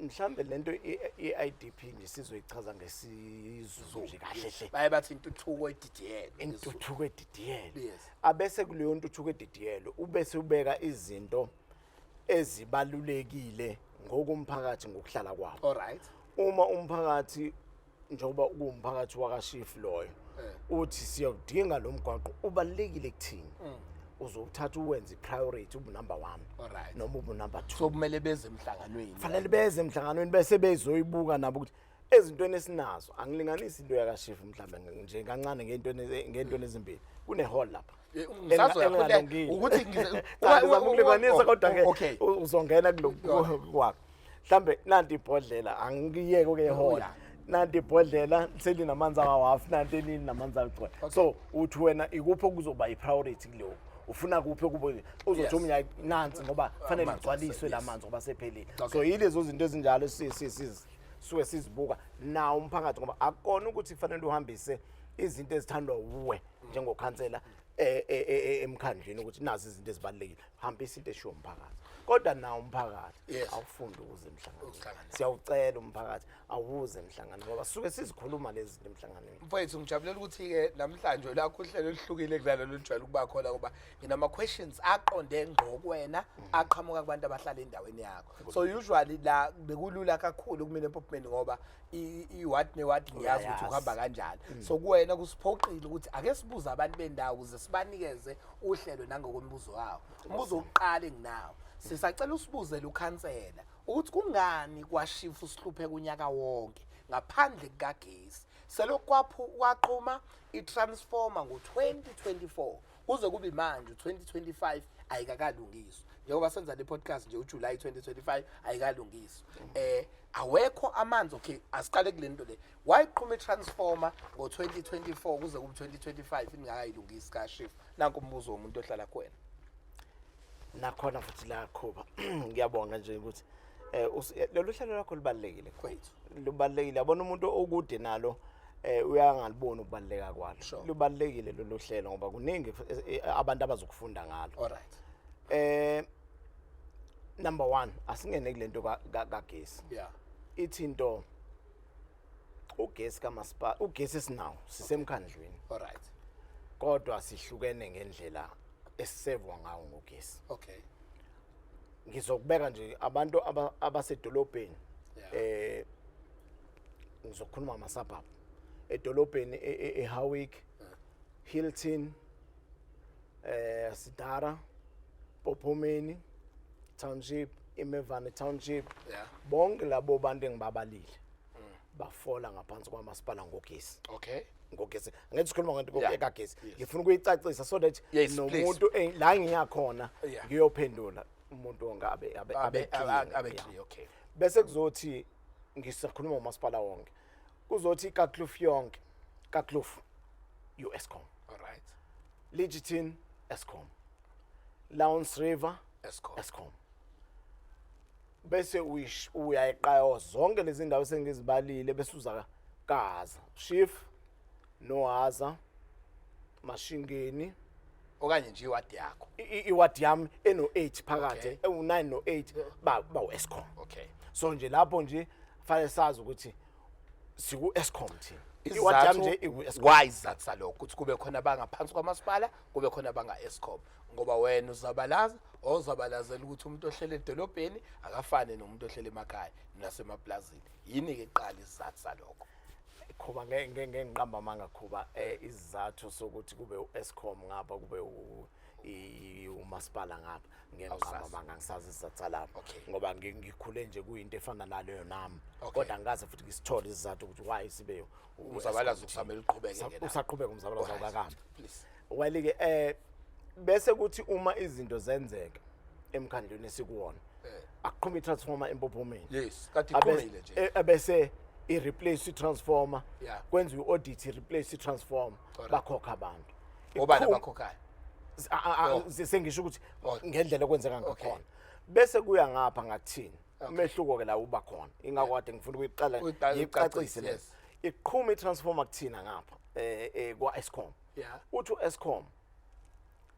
mhlambe lento i-IDP nje sizoyichaza ngesizulu nje kahle hle baye bathi intuthuko edidiyelwe intuthuko edidiyelwe Yes. abese kuleyo ntuthuko edidiyelwe ubese ubeka izinto ezibalulekile ngokumphakathi ngokuhlala kwabo alright uma umphakathi njengoba kuwumphakathi wakashifu loyo uthi siyodinga lo mgwaqo ubalekile kuthini uzothatha uwenze priority ubu number 1 Alright. noma ubu number 2 so kumele beze emhlanganweni fanele beze emhlanganweni bese bezoyibuka nabo ukuthi ezintweni esinazo angilinganisi into yakashifu mhlawumbe nje kancane ngento ezimbili kune hall lapha ngisazoyakhuleka ukuthi ukulinganisa kodwa okay ke uzongena kuloko kwakho mhlambe nanti ibhodlela angiyeke ke hall yeah. nanti ibhodlela selinamanzi awawafu nanti enini namanzi agcwele so uthi wena ikuphi okuzoba i-priority kuleyo ufuna kuphi okubo uzothi umnya nansi ngoba fanele igcwaliswe lamanzi ngoba sephelile so yilezo zinto ezinjalo suke sizibuka nawo umphakathi ngoba akona ukuthi kufanele uhambise izinto ezithandwa uwe njengokhansela emkhandleni ukuthi nazi izinto ezibalekile hambisa into eshiwo umphakathi kodwa nawo umphakathi awufundi ukuze emhlanganweni siyawucela umphakathi awuze emhlanganweni ngoba suke sizikhuluma lezi zinto emhlanganweni mfowethu ngijabulela ukuthi-ke namhlanje lakho uhlelo oluhlukile kudlala lolujwayele ukuba khona ngoba nginama-questions aqonde ngqo kuwena aqhamuka kubantu abahlala endaweni yakho so usually la bekulula kakhulu kumina ePopman ngoba i-what ne-what ngiyazi ukuthi uhamba kanjani so kuwena kusiphoqile ukuthi ake sibuze abantu bendawo ukuze sibanikeze uhlelo nangokombuzo wawo umbuzo wokuqala enginawo sisacela usibuzele ukhansela ukuthi kungani kwashifu sihlupheka unyaka wonke ngaphandle kukagesi selokhu kwaqhuma itransformer ngo-2024 kuze kube manje 2025 ayikakalungiswa njengoba senza le podcast nje uJuly 2025 ayikalungiswa awekho amanzi. Okay, asiqale kulento le. Why iqhuma itransformer ngo2024 kuze kube 2025 ingakayilungisi kaShifu? Nanku umbuzo womuntu ohlala kuwena. Nakhona futhi la Khuba ngiyabonga nje ukuthi lolu hlelo lakho libalekile Kwethu. lubalekile yabona umuntu okude nalo uyangalibona ukubaleka kwalo Sure. lubalekile lolu hlelo ngoba kuningi abantu abazokufunda ngalo. All right. Number 1 asingene kulento kagesi Yeah. ithinto ugesi kamasipala ugesi sinawo sisemkhandlweni All right. kodwa sihlukene ngendlela esisevwa ngawo ngogesi. Okay. Ngizokubeka nje abantu abasedolobheni Yeah. ngizokhuluma ama-suburb edolobheni eHowick, Hilton, Sidara, Pophomeni Township, iMevane Township. Yeah. Bonke labo bantu engibabalile bafola ngaphansi kwamasipala ngogesi. Okay. Ngogesi angithi sikhuluma ngento Yeah. ekagesi Yes. ngifuna ukuyicacisa so that Yes, nomuntu la ngiyakhona Yeah. ngiyophendula umuntu ongabe Abe clear. clear. Okay. Bese kuzothi ngisakhuluma umasipala wonke kuzothi kaKloof yonke kaKloof Eskom, All right. Ligiton Eskom, Lawrence River Eskom. Eskom. Bese uyayiqayo zonke lezi ndawo sengizibalile bese uza Gaza Chief Nohaza Mashingeni Okanye nje iwadi yakho. iwadi yami eno8 phakathi Okay. ewu9 no8 ba Eskom. Okay. So nje lapho nje fanele sazi ukuthi siku Eskom thina. Iwadi yami nje iku Eskom. Why is that salokho ukuthi kube khona bangaphansi kwamasipala kube khona banga Eskom? Ngoba wena uzabalaza ozabalazela ukuthi umuntu ohlele edolobheni akafane nomuntu ohlele emakhaya nasemaplazini. Yini ke iqala isizathu salokho? Khuba ngeke ngiqamba amanga Khuba izathu sokuthi kube uEskom ngapha kube umasipala ngapha ngeke ngiqamba amanga ngisazi isizathu lapho Okay. ngoba ngikhule nje kuyinto efana naleyo nami Okay. kodwa ngaze futhi ngisithole isizathu ukuthi why sibe Uzabalaza ukusamela uqhubeke ke. usaqhubeka umzabalazo kakami. Please. Well ke bese kuthi uma izinto zenzeka emkhandlweni esikuwona aqhuma itransformer empophomeni. Yes, kanti iqhumile nje. Ebese i-replace i-transformer Yeah. kwenza i-audit i-replace i-transformer Alright. bakhokha abantu Obani abakhokhayo? sengisho ukuthi Okay. ngendlela okwenzeka Okay. ngakhona bese kuya ngapha ngakuthini umehluko ke la uba khona ingakade ngifuna ukuyiqala ngicacise yes. leso iqhuma i-transformer kuthina ngapha kwa Eskom Yeah. uthi uEskom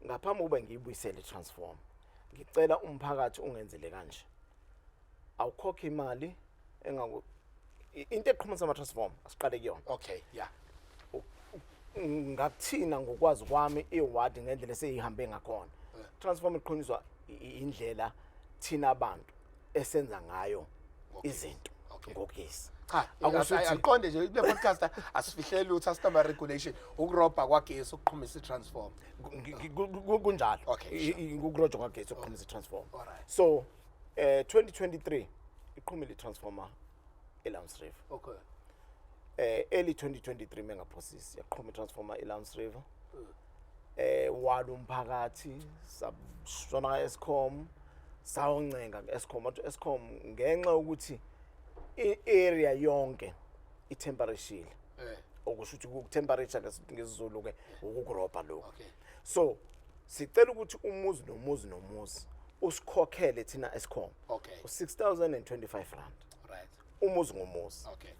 ngaphambi ube ngiyibuyisele i-transformer ngicela umphakathi ungenzele kanje awukhokhe imali into eqhumisa ama-transformer asiqale kuyona. Okay, yeah. Ngakuthina ngokwazi kwami iwadi ngendlela seyihambe ngakhona transform iqhunyiswa indlela thina abantu esenza ngayo izinto ngogesi. Cha, Akusho ukuthi- aqonde nje le podcast asifihlele ukuthi asitama regulation ukurobha kwagesi ukuqhumisa itransform. Kunjalo Okay, ukurojo kwagesi ukuqhumisa i-transformer. Alright. So 2023 iqhumile i-transformer eLawrence River. Okay. Early 2023 mengaphosisi yaqhuma i-transformer eLawrence River. Walo umphakathi sabshona Eskom sawoncenga Eskom wathi Eskom ngenxa ukuthi i-area yonke i-temperature okusho ukuthi ku-temperature ngesizulu ke ukukurobha lokho. Okay. So sicela ukuthi umuzi nomuzi usikhokhele thina Eskom Okay. u6025 rand Right. umuzi ngomuzi. Okay.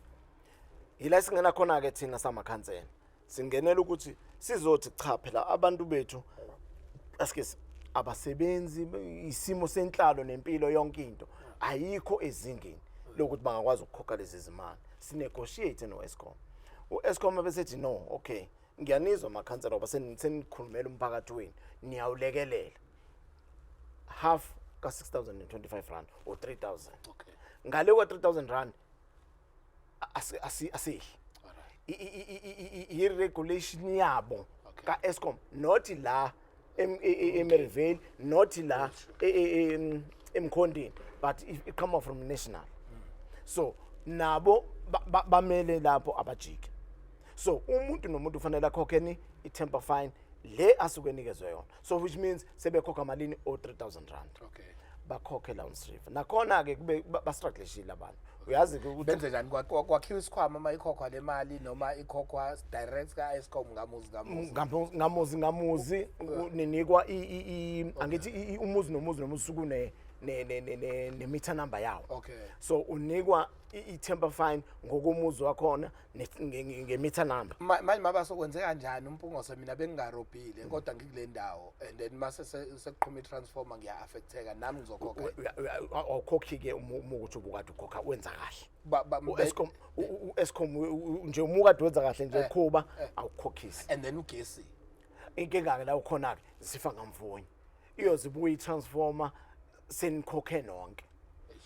Yila singena khona ke thina samakhansela singenela ukuthi sizothi cha phela abantu bethu asikese abasebenzi isimo senhlalo nempilo yonke into ayikho ezingeni lokuthi bangakwazi ukukhokha lezi zimali sinegotiate noEskom. uEskom besethi no, okay ngiyanizwa amakhansela ngoba senikhulumela umphakathi wenu niyawulekelela half ka 6025 rand or 3000 Okay. ngale kwa 3000 rand asihli i-regulation yabo ka-Eskom not la eMerivale not la eMkhondeni but it come from national. So nabo bamele lapho abajike. So umuntu nomuntu ufanele akhokheni i-temper fine le asuke nikezwe yona, so which means sebekhokha malini o 3000 rand. Okay. Bakhokhe Lawrence River nakhona ke kube ba-struggleshile abantu uyazi ukuthi benze njani kwakhiwa isikhwama uma ikhokhwa le mali noma ikhokhwa direct ka-Eskom ngamuzi ninikwa angithi umuzi nomuzi usuku ne-meter number yawo. Okay. So unikwa i-temper fine ngokomuzi wakhona nge-meter number. Manje maba sokwenzeka kanjani umpungose mina bengingarobhile kodwa ngikule ndawo and then mase sekuqhuma i-transformer ngiya-affecteka nami ngizokhokha. Awukhokhi-ke ukuthi ubukade ukhokha wenza kahle. U-Eskom nje umukade wenza kahle nje ukhuba awukhokhisi. And then ugesi. Inkinga-ke la ukhona-ke sifa ngamvunye iyozibuya i-transformer senikhokhe nonke.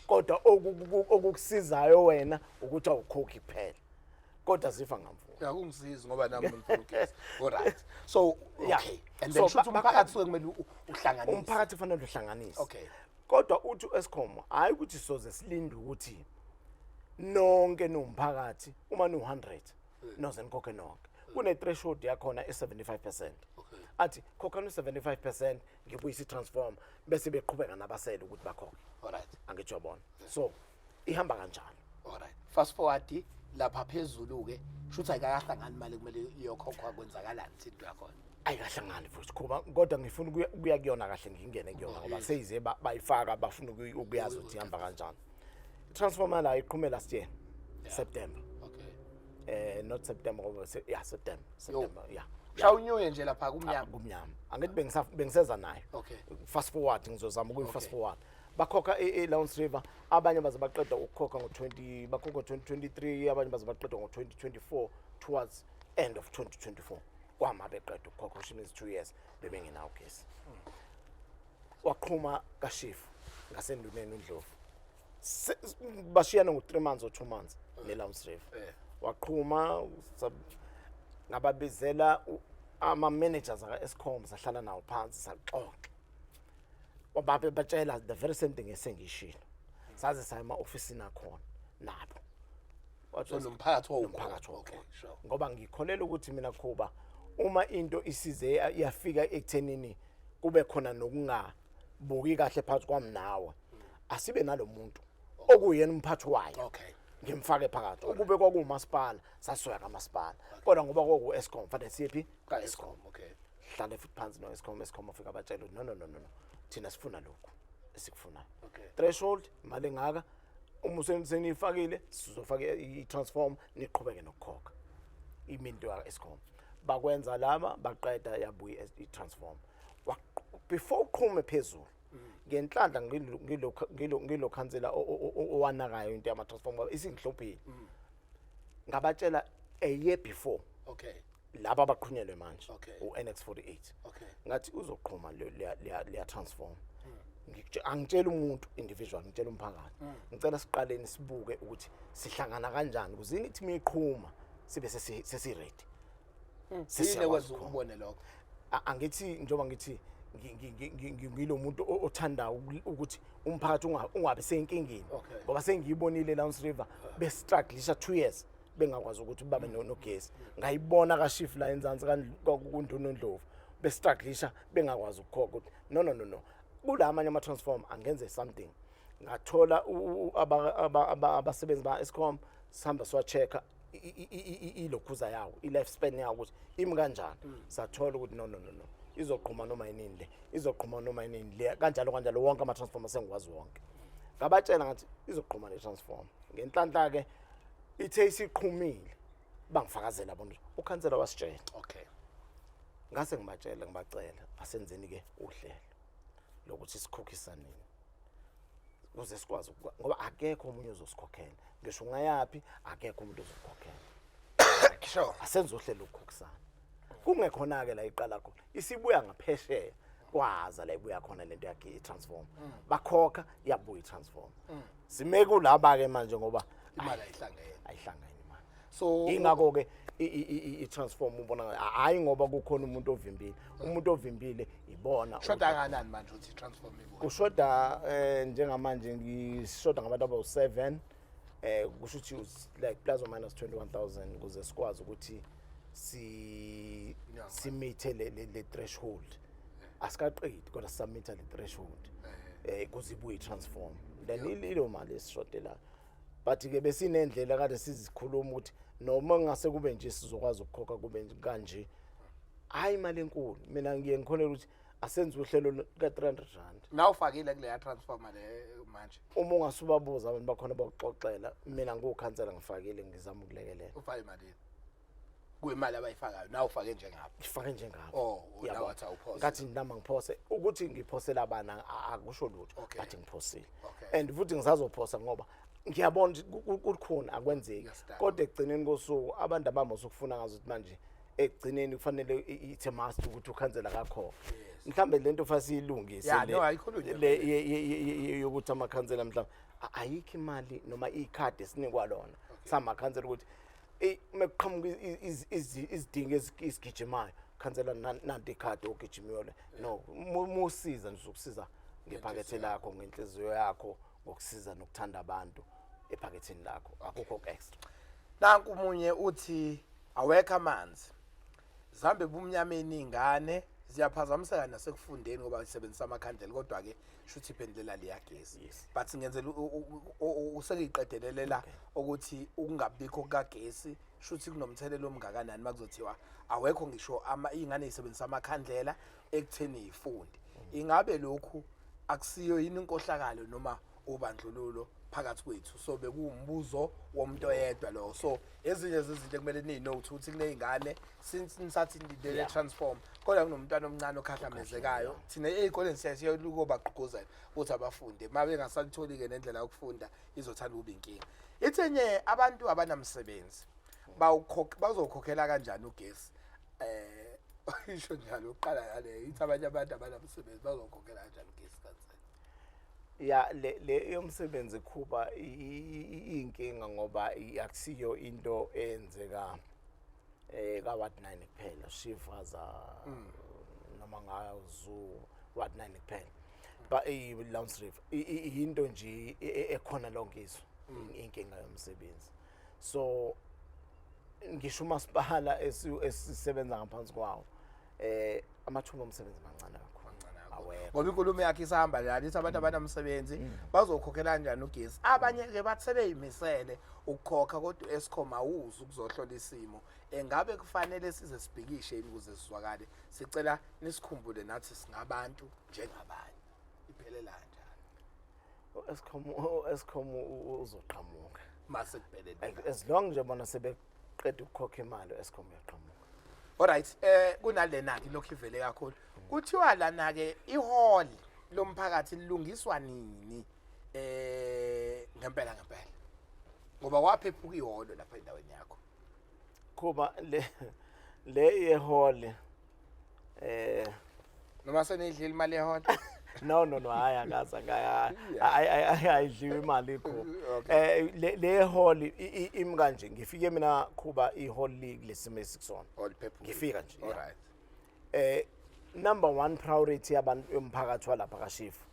Kodwa okukusizayo wena ukuthi awukhokhi kuphela kodwa zifa ngamvuka. Ya kungisiza ngoba nami ngifuna ugesi. Alright. So okay. And So, then shothi umphakathi kumele uhlanganise. Umphakathi ufanele uhlanganise. Okay. Kodwa uthi u-Eskom hayi ukuthi soze silinde ukuthi nonke nomphakathi uma no100 noze nikhokhe nonke. Kune threshold yakhona e75%. Athi khokhana u75% ngibuyisa i-transform bese beqhubeka nabasele ukuthi bakhokhe. Alright. Angitsho bona. So ihamba kanjalo. Alright. Fast forward lapha phezulu ke shothi ayikahlangani imali kumele iyokhokhwa kwenzakalani into yakhona. Ayikahlangani futhi kuba kodwa ngifuna ukuya kuyona kahle ngingene kuyona ngoba seyize bayifaka bafuna ukuyazi ukuthi ihamba kanjani. I-transformer la iqhume last year September. Okay. Not September ngoba September yeah. Shawunyuye nje lapha kumnyama. Kumnyama. Angithi bengiseza nayo. Okay. Fast forward ngizozama ukuyi-fast forward. Bakhokha e-Lawrence River abanye baze baqeda ukukhokha ngo-20 bakhokha 2023 abanye baze baqeda ngo-2024 towards end of 2024 kwama beqeda ukukhokha which means 2 years bebengenawo ugesi. Waqhuma kaShifu ngasenduneni uNdlovu bashiyana ngo-3 months or 2 months ne-Lawrence River. Waqhuma ngababizela ama-managers aka-Eskom sahlala nawo phansi saxoxa. Wababe batshela the very same thing esengishilo. Saze saya ema-ofisini akhona nabo. So nomphakathi Nomphakathi okay, sure. Ngoba ngikholela ukuthi mina kuba uma into isize iyafika ekuthenini kube khona nokungabuki kahle phakathi kwami nawe asibe nalomuntu okuyena umphathi wayo. Okay. Ngimfake phakathi ukube kwakumasipala sasoya kamasipala kodwa ngoba kwaku-Eskom fanele siyephi ka-Eskom. Okay. hlale futhi phansi no-Eskom afika abatshela no thina sifuna lokhu esikufunayo. Okay. Threshold imali engaka uma senifakile sizofaka i-transform niqhubeke nokukhokha iminto ya-Eskom bakwenza laba baqeda yabuya i-transform before uqhume phezulu ngenhlanhla ngilo khansela owanakayo into yama-transform isingihlophile ngabatshela a year before. Okay. Laba abaqhunyelwe manje Okay. u-NX48 Okay. ngathi uzoqhuma leya transform. Angitshela umuntu individual ngitshela umphakathi ngicela siqaleni sibuke ukuthi sihlangana kanjani ukuze nithi miqhuma sibe sesi-ready. Sine kwenza ukubone lokho. Angithi njengoba ngithi ngilo muntu othanda ukuthi umphakathi ungabe senkingeni ngoba sengiyibonile Lawrence River bestrugglisha 2 years bengakwazi ukuthi babe nogesi. Ngayibona kaShifu la enzansi kuNduna uNdlovu bestrugglisha bengakwazi ukukhokha ukuthi no kula amanye ama-transform angenze something. Ngathola abasebenzi ba-Eskom sihamba siwa-check-a ilokhuza yawo i-life span yawo ukuthi imi kanjani. Sathola ukuthi no izoqhuma noma yinini le izoqhuma noma yinini le kanjalo wonke ama-transform sengikwazi wonke. Ngabatshela ngathi izoqhuma le-transform ngenhlanhla-ke ithe isiqhumile bangifakazela abantu ukhansela wasitshela. Okay. Ngase ngibacela asenzeni-ke uhlelo lokuthi sikhokhisa nini ukuze sikwazi ngoba akekho omunye ozosikhokhela ngisho ungayaphi akekho umuntu ozokhokhela. Sure. Asenze uhlelo lokukhokhisana kungekhona-ke la iqala khona isibuya ngaphesheya kwaza la ibuya khona lento yakhe i-transform bakhokha yabuya i-transform sime kulaba-ke manje ngoba Imali ayihlangene imali. So ingakho-ke i-transform ubona hayi ngoba kukhona umuntu ovimbile umuntu ovimbile ibona shoda kanani manje uthi transform ibuye? kushoda njengamanje ngishoda ngabantu abawu7 kusho ukuthi like plus or minus 21,000 ukuze sikwazi ukuthi simithe le threshold asikaqedi kodwa sisamitha le threshold kuze ibuye transform then ilo mali esishotelayo but ke besinendlela kade sizikhuluma ukuthi noma ngase kube nje sizokwazi ukukhokha kube nje kanje hayi imali enkulu mina ngiye ngikholelwa ukuthi asenze uhlelo ka 300 rand nawufakile kule transformer le manje uma ungasubabuza abantu bakhona bakuxoxela mina ngokhansela ngifakile ngizama ukulekelela ufake imali kuyimali abayifakayo nawufake njengapha ngifake njengapha nawathi awuphosa ngathi nami ngiphose ukuthi ngiphosela abana akusho lutho bathi ngiphosile and futhi ngisazophosa ngoba ngiyabona ukukhona akwenzeki kodwa ekugcineni kosuku abantu abamosa ukufuna ngazo ukuthi manje ekugcineni kufanele ithe master ukuthi ukhansela kakho mhlambe lento fasilungise le yokuthi amakhansela mhlambe ayikho imali noma ikhadi esinikwa lona samakhansela ukuthi mekuqhamuka izidingo esigijimayo khansela nanti ikhadi ogijimiyole no musiza nizokusiza ngephakethe lakho ngenhliziyo yakho ngokusiza nokuthanda abantu ephaketheni lakho akukho extra nanku umunye uthi awekho amanzi zambe bumnyameni ingane ziyaphazamiseka nasekufundeni ngoba isebenzisa amakhandlela kodwa ke shuthi iphendulela liyagesi but ngenzela useyiqedelela ukuthi ukungabikho kagesi shuthi kunomthelelo omngakanani makuzothiwa awekho ngisho ingane isebenzisa amakhandlela ekutheni ifunde ingabe lokhu akusiyo yini inkohlakalo noma ubandlululo phakathi kwethu so bekuwumbuzo womuntu oyedwa lo so ezinye zezinto kumele ninote ukuthi kuneyingane since nisathi ndidele transform kodwa kunomntwana omncane okhahlamezekayo thina ezikoleni siyayoluko bagqugquzela ukuthi abafunde mabe ngasalitholi ke nendlela yokufunda izothanda ukuba inkinga ithenye abantu abanamsebenzi bazokhokhela kanjani ugesi isho njalo uqala yale ithi abanye abantu abanamsebenzi bazokhokhela kanjani ugesi kansela ya le yomsebenzi kuba inkinga ngoba akusiyo into eyenzeka ka-Ward 9 kuphela shifaza noma ngazo Ward 9 kuphela ba Lawrence River into nje ekhona lonke izwe inkinga yomsebenzi so ngisho umasipala esisebenza ngaphansi kwawo amathuba omsebenzi mancane ngoba inkulumo yakhe isahamba la lithi abantu abanamsebenzi bazokhokhela kanjani ugesi abanye ke bathi sebeyimisele ukukhokha kodwa Eskom awuzi ukuzohlola isimo engabe kufanele size sibhikishe ukuze sizwakale sicela nisikhumbule nathi singabantu njengabanye iphelela kanjani Eskom uzoqhamuka mase kuphelele as long nje bona sebeqeda ukukhokha imali Eskom uyaqhamuka alright kunalena ke lokho ivele kakhulu kuthiwa lana ke ihall lomphakathi lilungiswa nini ngempela ngoba waphephuka iholo lapha endaweni yakho kuba le ihall noma senidlile imali yehall no hayi akaza ayidliwe imali ikho le hall imi kanje ngifike mina kuba ihall league lesimo esikusona ngifika nje alright number 1 priority yabantu emphakathi walapha kaShifu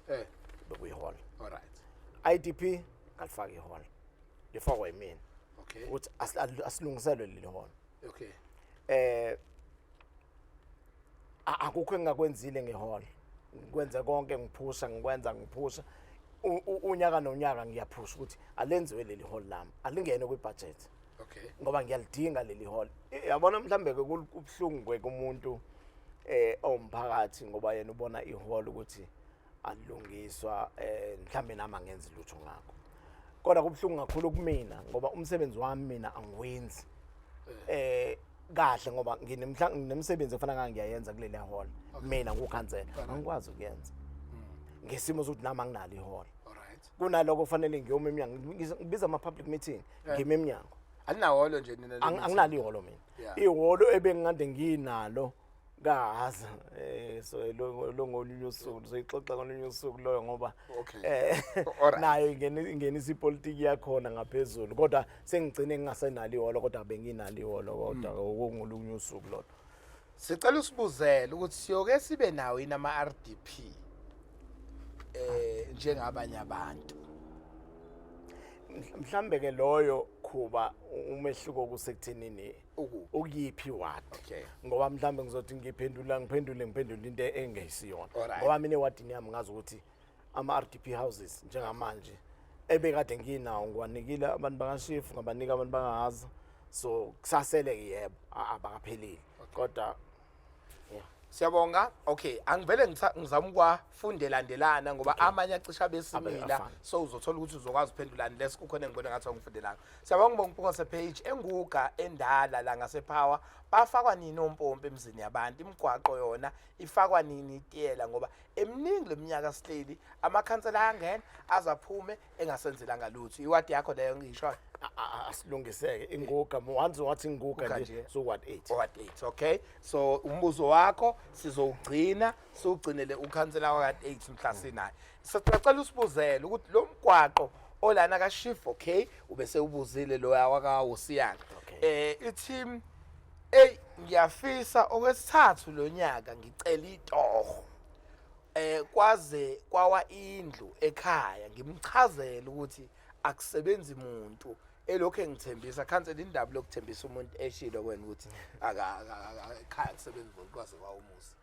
bekuyihall alright IDP ngalifaka ihall lifakwa yimina okay ukuthi asilungiselwe leli hall okay akukho engakwenzile ngehall ngikwenza konke ngiphusha unyaka nonyaka ngiyaphusha ukuthi alenziwe leli hall lami alingene kwi-budget okay ngoba ngiyalidinga leli hall yabona mhlambe ke kubhlungu kumuntu omphakathi ngoba yena ubona ihall ukuthi alungiswa mhlambe nami angenzi lutho ngakho kodwa kubhlungu kakhulu kumina ngoba umsebenzi wami mina angiwenzi kahle ngoba nginemsebenzi efana ngiyayenza kuleli hall mina ngukhansela angikwazi ukuyenza ngesimo sokuthi nami anginalo ihall alright kunaloko kufanele ngiyome eminyango ngibiza ama public meeting ngime eminyango aninaholo nje nina anginalo iholo mina iholo ebengikade nginalo kaza so lo ngolunye usuku soyixoxa ngolunye usuku loyo ngoba nayo ingenisa ipolitiki yakhona ngaphezulu kodwa sengigcine ngingasenalo iholo kodwa benginalo iholo kodwa ngolunye usuku lo sicela usibuzele ukuthi siyoke sibe nawo inama RDP njengabanye abantu mhlambe ke loyo Khuba umehluko kusekuthenini ukuyiphi ward. Okay. Ngoba mhlambe ngizothi ngiphendula into engeyisiyona. Alright. Ngoba mina ewadini yami ngazi ukuthi ama RDP houses njengamanje ebekade nginawo ngiwanikile abantu bakaShifu ngabanika abantu bangahaza. So kusasele yebo abakaphelile. Kodwa Siyabonga. Okay, angivele ngizama ukwafunda elandelana ngoba amanye acisha besimila Abafana. so uzothola ukuthi uzokwazi uphendulana lesi kukhona engibona ngathi ngifundelanga. Siyabonga Mpungose page enguga endala la ngasePower bafakwa nini ompompi emzini yabantu imigwaqo yona ifakwa nini itiyela ngoba eminingi leminyaka sihleli amakhansela angena azaphume engasenzelanga lutho. Iwadi yakho leyo ngisho asilungiseke inguga once wathi inguga nje so what 8. What 8, okay? So umbuzo wakho sizowugcina siwugcinele ukhansela wa 8 mhla sinayo. Sicela usibuzele ukuthi lo mgwaqo olana kaShifu, okay? Ubese ubuzile lo yaka uSiyana. Ithi ngiyafisa okwesithathu lo nyaka ngicela itoho. Kwaze kwawa indlu ekhaya ngimchazela ukuthi akusebenzi umuntu elokho engithembisa cancel indaba lokuthembisa umuntu eshilo kwena ukuthi ekhaya kusebenza umuntu kwaze kwa umuzi.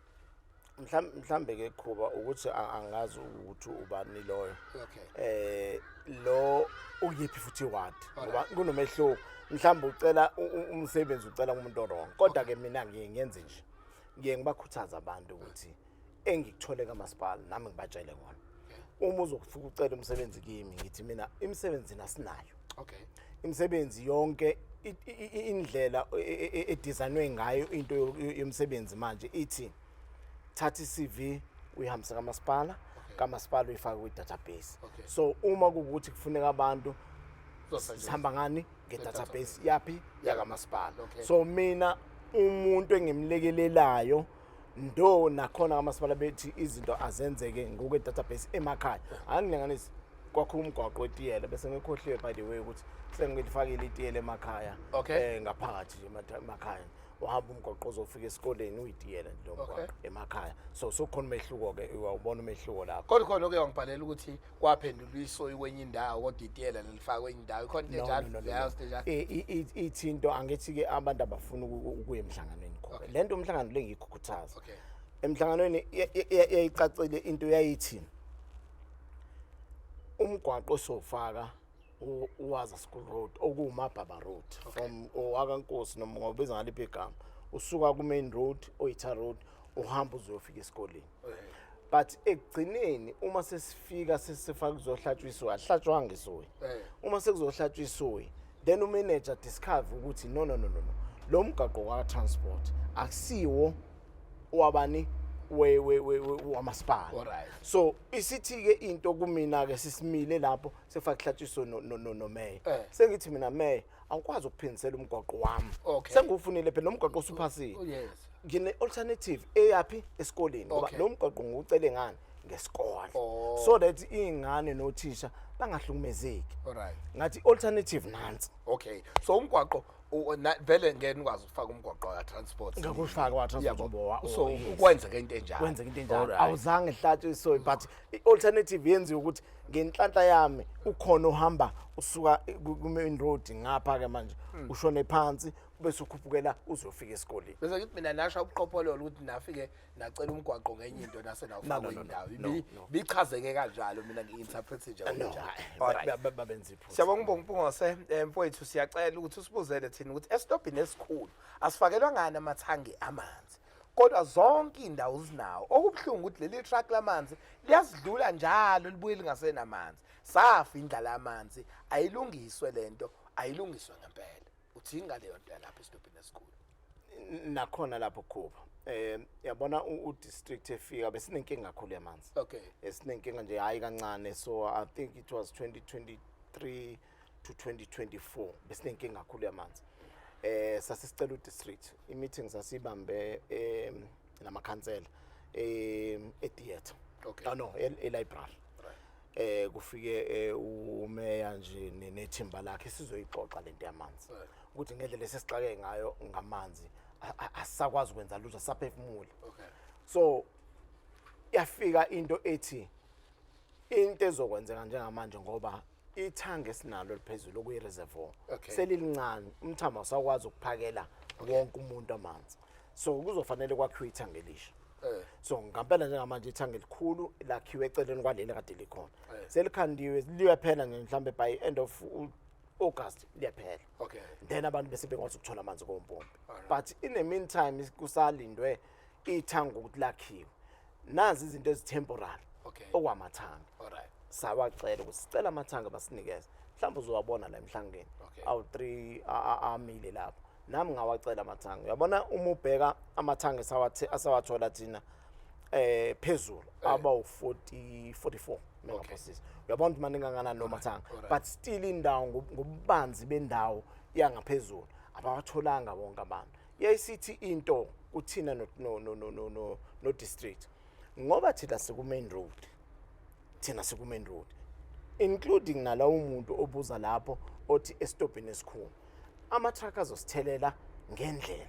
Mhlambe ke Khuba ukuthi angazi ukuthi ubani loyo. Okay. Lo uyiphi futhi ward ngoba kunomehluko mhlambe ucela umsebenzi ucela umuntu wrong kodwa ke mina ngiyenze nje ngiye ngibakhuthaza abantu ukuthi engikuthole kamasipala nami ngibatshele ngona. Uma uzofika ucela umsebenzi kimi ngithi mina imisebenzi nasinayo. Okay. Imisebenzi yonke indlela edesignwe ngayo into yomsebenzi manje ithi thatha iCV uyihambisa kamasipala kamasipala uyifaka kwi-database. So uma kukuthi kufuneka abantu sihamba ngani nge-database yapi yakamasipala. So mina umuntu engimlekelelayo ndo nakhona kamasipala bethi izinto azenzeke ngokwe-database emakhaya angilinganisi kwakhulu umgwaqo wetiyela bese ngikhohliwe by the way ukuthi sengilifakile itiyela emakhaya ngaphakathi emakhaya uhamba umgwaqo ozofika esikoleni uyitiyela lo mgwaqo emakhaya so khona umehluko ke uyawubona umehluko lapho Kodwa khona oke wangibhalela ukuthi kwaphendulwa isoyi kwenye indawo kodwa itiyela lelifaka kwenye indawo khona into njalo ithinto angithi ke abantu abafuna ukuya emhlanganweni khona lento umhlangano lengiyikhuthaza emhlanganweni yayicacile into yayithi umgwaqo sofaka uwaza school road okuMabhaba road from owakankosi noma ngobiza ngaliphi igama usuka ku main road oyitha road uhamba uzofika esikoleni but ekugcineni uma sesifika sesifaka kuzohlatshwa isoyi ahlatshwa ngesoyi uma sekuzohlatshwa isoyi then umanager discover ukuthi no lo mgaqo wa transport akusiwo wabani wamasipala. So isithi ke into kumina ke sisimile lapho sefaka hlatshisiso no mayor. Sengithi mina mayor awukwazi ukuphindisela umgwaqo wami. Sengufunile phela lo mgwaqo usuphasile. Yes. Ngine alternative eyapi esikoleni ngoba lo mgwaqo ngucele ngani ngesikole. So that ingane nothisha bangahlukumezeki. Alright. Ngathi alternative nansi. Okay. So umgwaqo vele ngeke nikwazi ukufaka umgwaqo wa transport. Ngakufaka wa transport so ukwenzeka into enjalo. Kwenza into enjalo. Awuzange hlatshwe isoyi but alternative yenziwe ukuthi ngenhlanhla yami ukhona uhamba usuka ku main road ngapha ke manje ushone phansi bese ukhuphukela uzofika esikoleni. Bese ngithi mina nasho uqopholola ukuthi nafike nacela umgwaqo ngenye into nase nawufaka indawo. Bichazeke kanjalo mina ngi-interpret nje kanjalo. Babenza iphutha. Siyabonga Mpungose mfowethu siyacela ukuthi usibuzele thina ukuthi esitobhini esikhulu asifakelwa ngani amathangi amanzi. Kodwa zonke indawo zinawo okubhlungu ukuthi leli truck lamanzi liyazidlula njalo libuye lingasenamanzi. Safa indlala yamanzi ayilungiswe lento ayilungiswe ngempela. Uthinga leyo nto lapha esitobhini esikhulu. Nakhona lapho Khuba yabona u-district efika besinenkinga kakhulu yamanzi. Okay. Esinenkinga nje hayi kancane so I think it was 2023 to 2024 besinenkinga kakhulu yamanzi. Sasisicela u-district i-meeting sasibambe namakhansela e-theatre. Okay. No e-library. Kufike umeya nje nethimba lakhe sizoyixoxa lento yamanzi ukuthi ngendlela sesixake ngayo ngamanzi asakwazi ukwenza lutho saphefumula. So yafika into ethi into ezokwenzeka njengamanje ngoba ithange sinalo liphezulu okuyi reservoir Okay. selilincane umthamo awusakwazi ukuphakela wonke umuntu amanzi so kuzofanele kwakhiwe ithange elisha so ngampela njengamanje ithange elikhulu lakhiwe eceleni kwaleli kade likhona selikhandiwe liyaphela nje mhlambe by end of August liyaphela Okay. then abantu bese bekwazi ukuthola amanzi kompompi but in the meantime kusalindwe ithange ukuthi lakhiwe nazi izinto ezitemporary Okay. okwamathanga Alright. sawacela ukuthi sicela amathanga basinikeze mhlawumbe uzowabona la emhlangeni Okay. awu 3 amile lapho nami ngawacela amathanga uyabona uma ubheka amathanga asawathola thina phezulu aba u40 44 megaphasses uyabona ukuthi maningi kangakanani lo mathanga but still indawo ngobubanzi bendawo yangaphezulu abawatholanga wonke abantu yayisithi into kuthina no district ngoba thina siku main road including nalawo umuntu obuza lapho othi estopini esikhulu ama-truck azosithelela ngendlela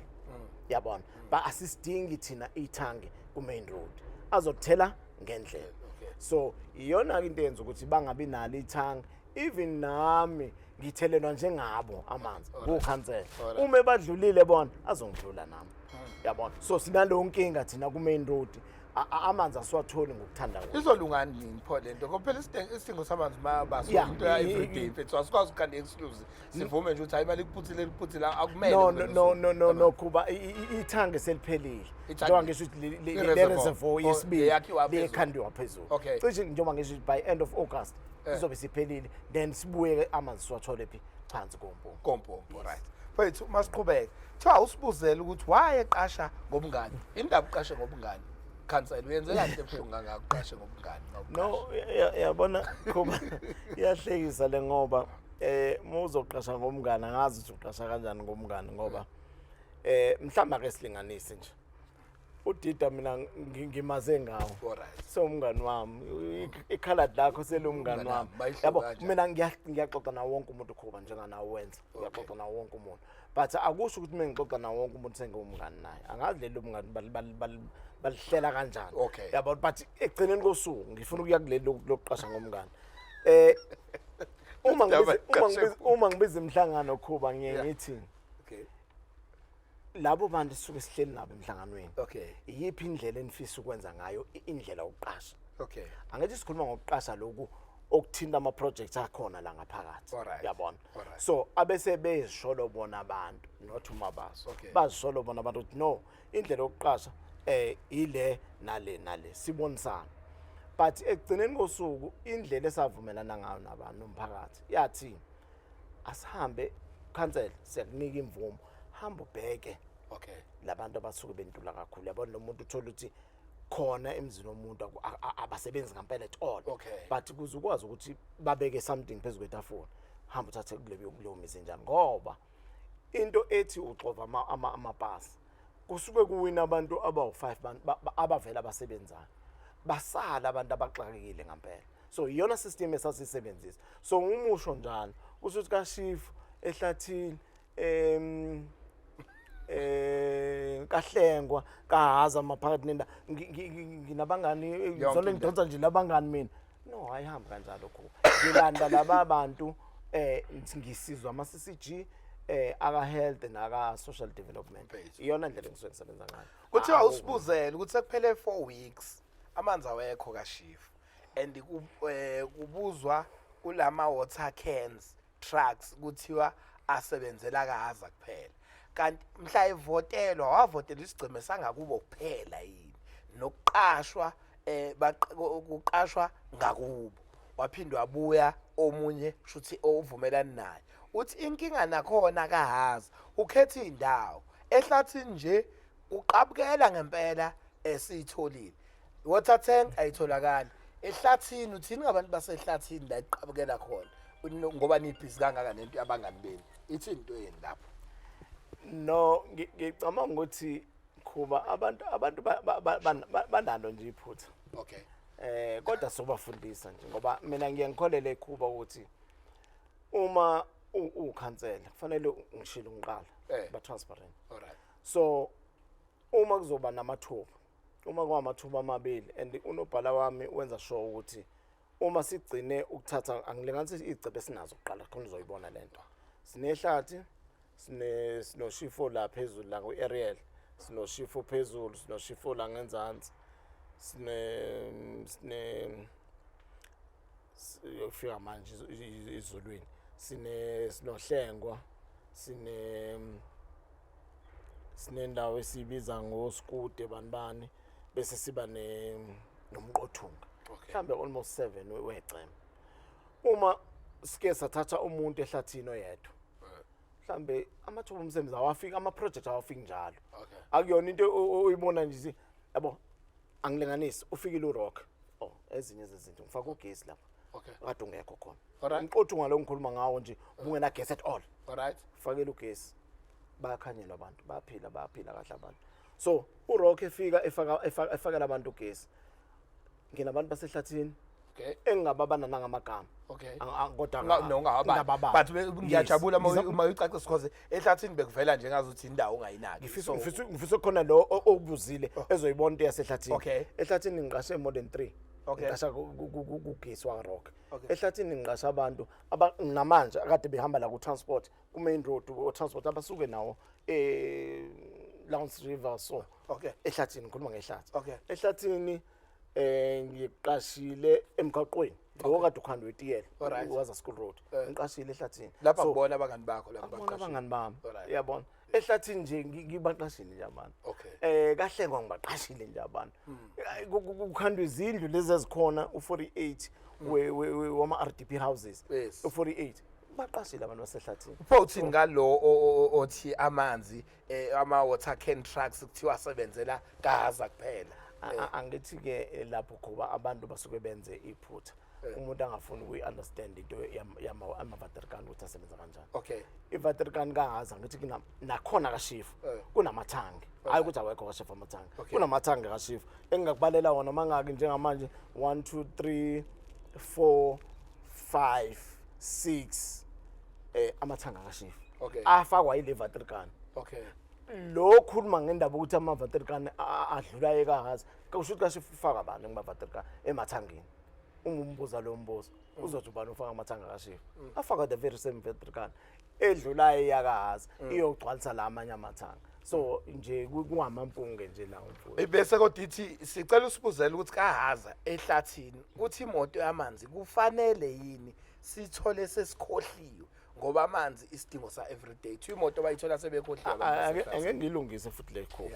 yabona ba asisidingi thina ithange ku-main road azokuthela ngendlela so iyona into yenza ukuthi bangabi nalo ithange even nami ngithelelwa njengabo amanzi ngokhansela uma badlulile bona azongidlula nami yabona so sinaleyo nkinga thina ku-main road amanzi asiwatholi ngokuthanda kwethu Izolungani nini pho lento ngoba phela isidingo samanzi mabaso into ya everyday mfethu asikwazi ukukanda exclusive sivume nje ukuthi hayi imali kuphuthile akumele no kuba ithange seliphelile njengoba ngisho ukuthi le reservoir yesibili lekhandiwa phezulu cishe njengoba ngisho by end of August izobe siphelile then sibuye amanzi siwathole phi phansi kompompo right mfethu masiqhubeke kuthiwa usibuzele ukuthi wayeqasha ngobungani indaba uqashe ngobungani cancel uyenzela into ebuhlungu ngaqashe ngobungani no yabona kuba iyahlekisa le ngoba muzoqasha ngomngane angazi ukuthi uqasha kanjani ngomngane ngoba mhlamba ke silinganise nje uDida mina ngimaze ngawo so umngani wami ikhala lakho selumngani wami yabo mina ngiyaxoxa nawo wonke umuntu kuba njenganawo wenza ngiyaxoxa nawo wonke umuntu but akusho ukuthi mina ngixoxa nawo wonke umuntu sengumngani naye angazi lelo umngani balihlela kanjani yabo but egcineni kosuku ngifuna ukuya kulelo lokuqasha ngomngani uma ngibiza imhlangano kuba ngiyithi labo bantu sisuke sihleli nabo emhlanganweni iyiphi indlela enifisa ukwenza ngayo indlela yokuqasha angithi sikhuluma ngokuqasha lokhu okuthinta ama projects akhona la ngaphakathi yabona so abese bezisholo bona abantu not umabaso bazisholo bona abantu ukuthi no indlela yokuqasha ile nale sibonisana but ekugcineni kosuku indlela esavumelana ngayo nabantu nomphakathi yathi asihambe cancel siyakunika imvumo hamba ubheke labantu abasuke bentula kakhulu yabona nomuntu uthola ukuthi khona emzini womuntu abasebenzi ngempela at all but kuze ukwazi ukuthi babeke something phezulu kwetafula hamba uthathe kuleyo mizi njani ngoba into ethi uxova amapasi kusuke kuwina abantu abawu5 abavela abasebenzayo basala abantu abaxakekile ngempela so iyona system esasisebenzisa so umusho njalo kusho ukuthi kaShifu ehlathini kahlengwa kahaza maphakathi nenda nginabangani zona ngidonsa nje labangani mina no ayihamba kanjalo kuba ngilanda laba bantu ngisizwa ama CCG aka health naka social development iyona indlela engisuke ngisebenza ngayo kuthiwa usibuzele ukuthi sekuphele 4 weeks amanzi awekho kaShifu and kubuzwa kulama water cans trucks kuthiwa asebenzela kahaza kuphela kanti mhla evotelwa wavotela isigceme sangakubo kuphela yini nokuqashwa ukuqashwa ngakubo waphindwa wabuya omunye shuthi ovumelana naye uthi inkinga nakhona kahaza ukhetha indawo ehlathini nje uqabukela ngempela esitholile water tank ayitholakala ehlathini uthini ngabantu basehlathini la iqabukela khona ngoba nibhizi kangaka nento abangani beni ithi into yeni lapho no ngicabanga ukuthi kuba abantu banalo nje iphutha kodwa sobafundisa nje ngoba mina ngiyangikholele kuba ukuthi uma ukhansela kufanele ngishilo ngiqala ba transparent so uma kuzoba namathuba uma kwamathuba amabili and unobhala wami wenza sure ukuthi uma sigcine ukuthatha angilinganisa izicebe esinazo kuqala khona uzoyibona lento sinehlathi sinoshifo la phezulu la ku-Ariel sinoshifo phezulu sinoshifo la ngenzansi yofika manje izulwini sinohlengwa sinendawo esibiza ngoSkude banibani bese siba nomqothunga mhlambe almost 7 wecema uma sike sathatha umuntu ehlathini oyedwa mhlambe amathuba omsebenzi awafika ama-project awafiki njalo akuyona into oyibona nje yabo angilinganisi ufikile uRock ezinye zezinto ngifaka ugesi lapha kade ungekho khona umqothunga lo ngikhuluma ngawo nje ubungena gas at all fakela ugesi bayakhanyelwa abantu bayaphila kahle abantu so uRock efika efakela abantu ugesi nginabantu basehlathini engingababana nangamagama kodwa ngingababa but ngiyajabula uma uyicacisa because ehlathini bekuvela nje ngazuthi indawo ongayinaki ngifisa khona lo obuzile ezoyibona into yasehlathini ehlathini ngiqashe more than 3 ngiqasha kugesi waRock ehlathini ngiqasha abantu namanje akade behamba la ku transport ku main road o transport abasuke nawo Lawrence River so ehlathini ngikhuluma ngehlathi ehlathini ngiqashile emgaqweni ngokade ukhanda wetiyela waza school road ngiqashile ehlathini lapha ngibona abangani bakho lapha abangani bami uyabona ehlathini nje ngibaqashile nje abantu kahlengwa ngibaqashile nje abantu ukhandwe izindlu lezi ezikhona u48 wama RDP houses u48 baqashile abantu basehlathini futhi ngalo othi amanzi ama water can trucks kuthiwa asebenzela Gaza kuphela angithi ke lapho kuba abantu basuke benze iphutha umuntu angafuni ukuyi-understand into yama-Waterkan ukuthi asebenza kanjani i-Waterkan kahaza ngithi nakhona kashifu kunamathangi hayi ukuthi awekho kashifu amathangi kunamathangi kashifu engingakubalela wona mangaki njengamanje 1 2 3 4 5 6 amathanga kashifu afakwa yile Waterkan lo khuluma ngendaba ukuthi ama-Waterkan adlula ekahaza kusho ukuthi kashifu ufaka abantu ngama-Waterkan emathangini umbuza lo mbuzo uzothi ubani ufaka amathanga kashifu afaka the very same Waterkan edlulayo yakahaza iyogcwalisa la amanye amathanga so nje kungamampunge nje la umfowethu bese kodwa ithi sicela usibuzele ukuthi kahaza ehlathini uthi imoto yamanzi kufanele yini sithole sesikhohliwe ngoba amanzi isidingo sa everyday thi imoto bayithola sebekhohliwe angeke ngilungise futhi lekho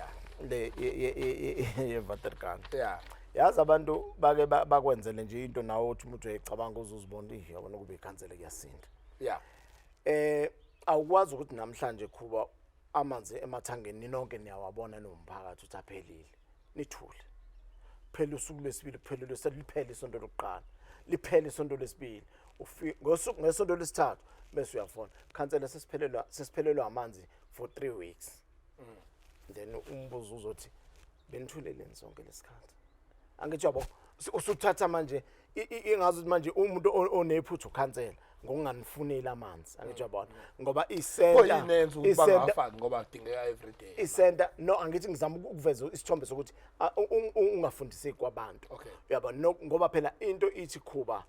le ye-Waterkan yazi abantu bake bakwenzele nje into nawo uthi umuntu uyayicabanga uzuzibona yabona kube ikhansele kuyasinda awukwazi ukuthi namhlanje kuba amanzi emathangeni nonke niyawabona nomphakathi uthi aphelile nithule phela usuku lesibili kuphela liphele isonto lokuqala liphele isonto lesibili ngosuku ngesonto lesithathu bese uyafona khansela sesiphelelwa amanzi for 3 weeks then umbuzo uzothi benithuleleni sonke lesikhathi angithi yabo usuthatha manje ingazi ukuthi manje umuntu onephuthu ukhansela ngokunganifunela amanzi angithi yabona ngoba isenta ngoba kudingeka everyday isenta no angithi ngizama ukuveza isithombe sokuthi ungafundisi kwabantu uyabona ngoba phela into ithi khuba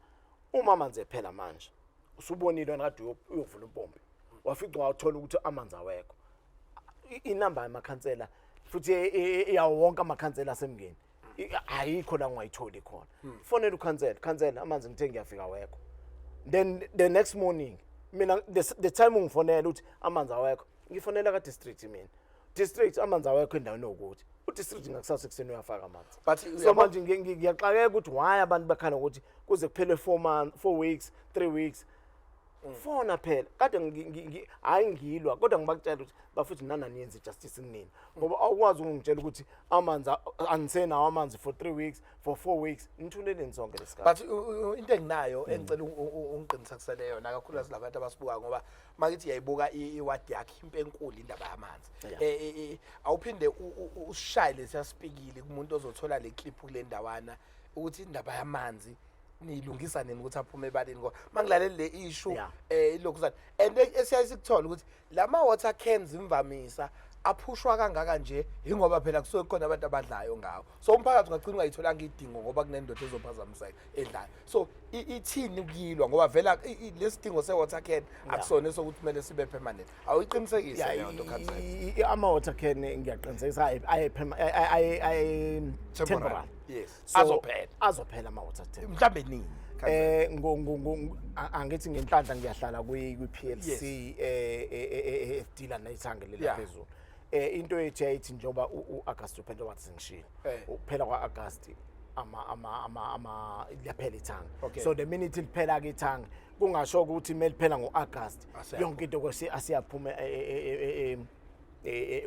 uma amanzi ephela manje usubonile wena kade uyovula impompi wafica wathola ukuthi amanzi awekho inamba yamakhansela futhi yawo wonke amakhansela asemngeni ayikho la ungayitholi khona fonela ukhansela amanzi ngithe ngiyafika awekho then the next morning mina the time ungifonela ukuthi amanzi awekho ngifonela ka district mina district amanzi awekho endaweni ukuthi udistrict ngakusasa kuseni uyafaka amanzi but so manje ngiyaxakeka ukuthi why abantu bakhala ukuthi kuze kuphele 4 weeks 3 weeks fona phela kade hayi ngilwa kodwa ngibakutshela ukuthi bafuthi nana niyenze justice kunini ngoba awukwazi ukungitshela ukuthi amanzi anisenawo amanzi for 3 weeks for 4 weeks nithuleleni sonke lesikhathi but into enginayo engicela ungiqinisakisele yona kakhulu labantu abasibuka ngoba makithi yayibuka iwadi yakhe impenkulu indaba yamanzi awuphinde ushaye lesiyasipikile kumuntu ozothola le clip kule ndawana ukuthi indaba yamanzi nilungisa nini ukuthi aphume ebaleni ngoba mangilaleli le issue ilokuzana and esiyasikuthola ukuthi lama water cans imvamisa aphushwa kangaka nje ingoba phela kusuke khona abantu abadlayo ngawo so umphakathi ungagcina ungayitholanga idingo ngoba kunendoda ezophazamiseka edlayo so ithini ukuyilwa ngoba vela lesidingo se-water can akusona sokuthi kumele sibe permanent awuyiqinisekise leyo nto khansela ama-water can ngiyaqinisekisa temporary yes So, azophela ama-water can mhlambe nini angithi ngenhlanhla ngiyahlala kwi-PLC edila nethange lela phezulu into ethi yayithi njengoba u-August uphela wathi sengishilo ukuphela kwa-August liyaphela ithanga so the minute liphela ke ithanga kungasho ukuthi meliphela ngo-August yonke into asiyaphuma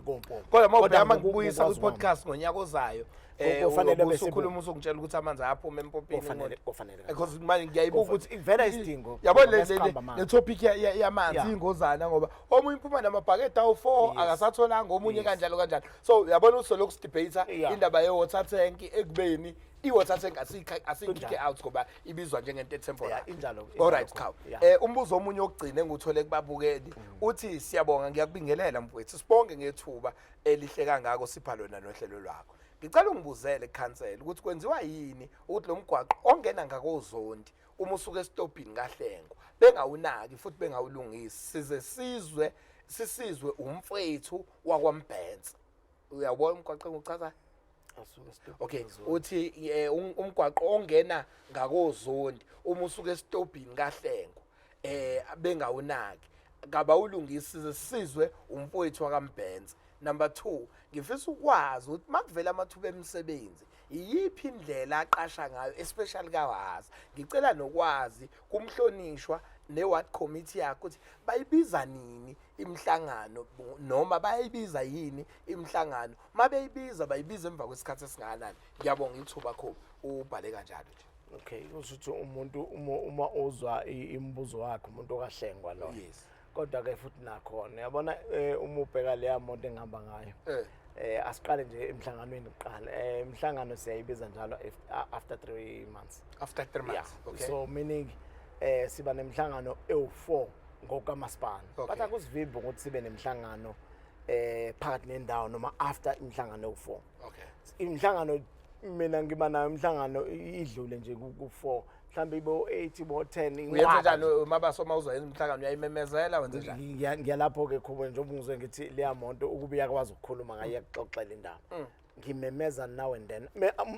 kompompo kodwa mawubheka ngibuyisa ku-podcast ngonyaka ozayo kufanele bese ukhuluma usungitshela ukuthi amanzi ayaphuma empompini kufanele because manje ngiyayibuka ukuthi ivela isidingo yabona le topic yamanzi ingozana ngoba omunye uphuma namabhakede awu4 akasatholanga omunye kanjalo so yabona usoloko sidebate indaba ye-water tank ekubeni i-water tank asikhike out ngoba ibizwa njengento temporary injalo alright Khawu umbuzo omunye okugcina enguthole kubabukeli uthi siyabonga ngiyakubingelela mfowethu sibonge ngethuba elihle kangako sipha lona nohlelo lwakho ngicela ungibuzele khansela ukuthi kwenziwa yini ukuthi lo mgwaqo ongena ngakozondi uma usuke estopini kaHlengo bengawunaki futhi bengawulungisi sisizwe umfowethu wakwaMbhensi uyabona umgwaqo engichaza okay uthi umgwaqo ongena ngakozondi uma usuke estopini kaHlengo bengawunaki ngaba ulungisi sisizwe umfowethu wakwaMbhensi. Number 2 ngifisa ukwazi ukuthi makuvela amathuba emisebenzi iyiphi indlela aqasha ngayo especially kaWazi ngicela nokwazi kumhlonishwa ne-ward committee yakho ukuthi bayibiza nini imhlangano noma bayibiza yini imhlangano mabeyibiza bayibiza emva kwesikhathi esingakanani ngiyabonga ithuba kho ubhale kanjalo nje okay usuthi umuntu uma uzwa imibuzo wakhe umuntu okahlengwa lo yes kodwa ke futhi nakhona yabona uma ubheka leya monto engihamba ngayo asiqale nje emhlanganweni kuqala imhlangano siyayibiza njalo after 3 months after 3 months okay so meaning siba nemhlangano ewu4 ngokamasipala but akusivimbi ukuthi sibe nemhlangano phakathi nendawo noma after imhlangano ewu4 okay imhlangano mina ngiba nayo imhlangano idlule nje ku4 mhlambe ibo 8 ibo 10 uyenza njani mabaso mawuza imhlangano uyayimemezela wenze njani ngiyalapho ke khubo njengoba ngizwe ngithi leya monto ukuba yakwazi ukukhuluma ngaye kuxoxela indaba ngimemeza now and then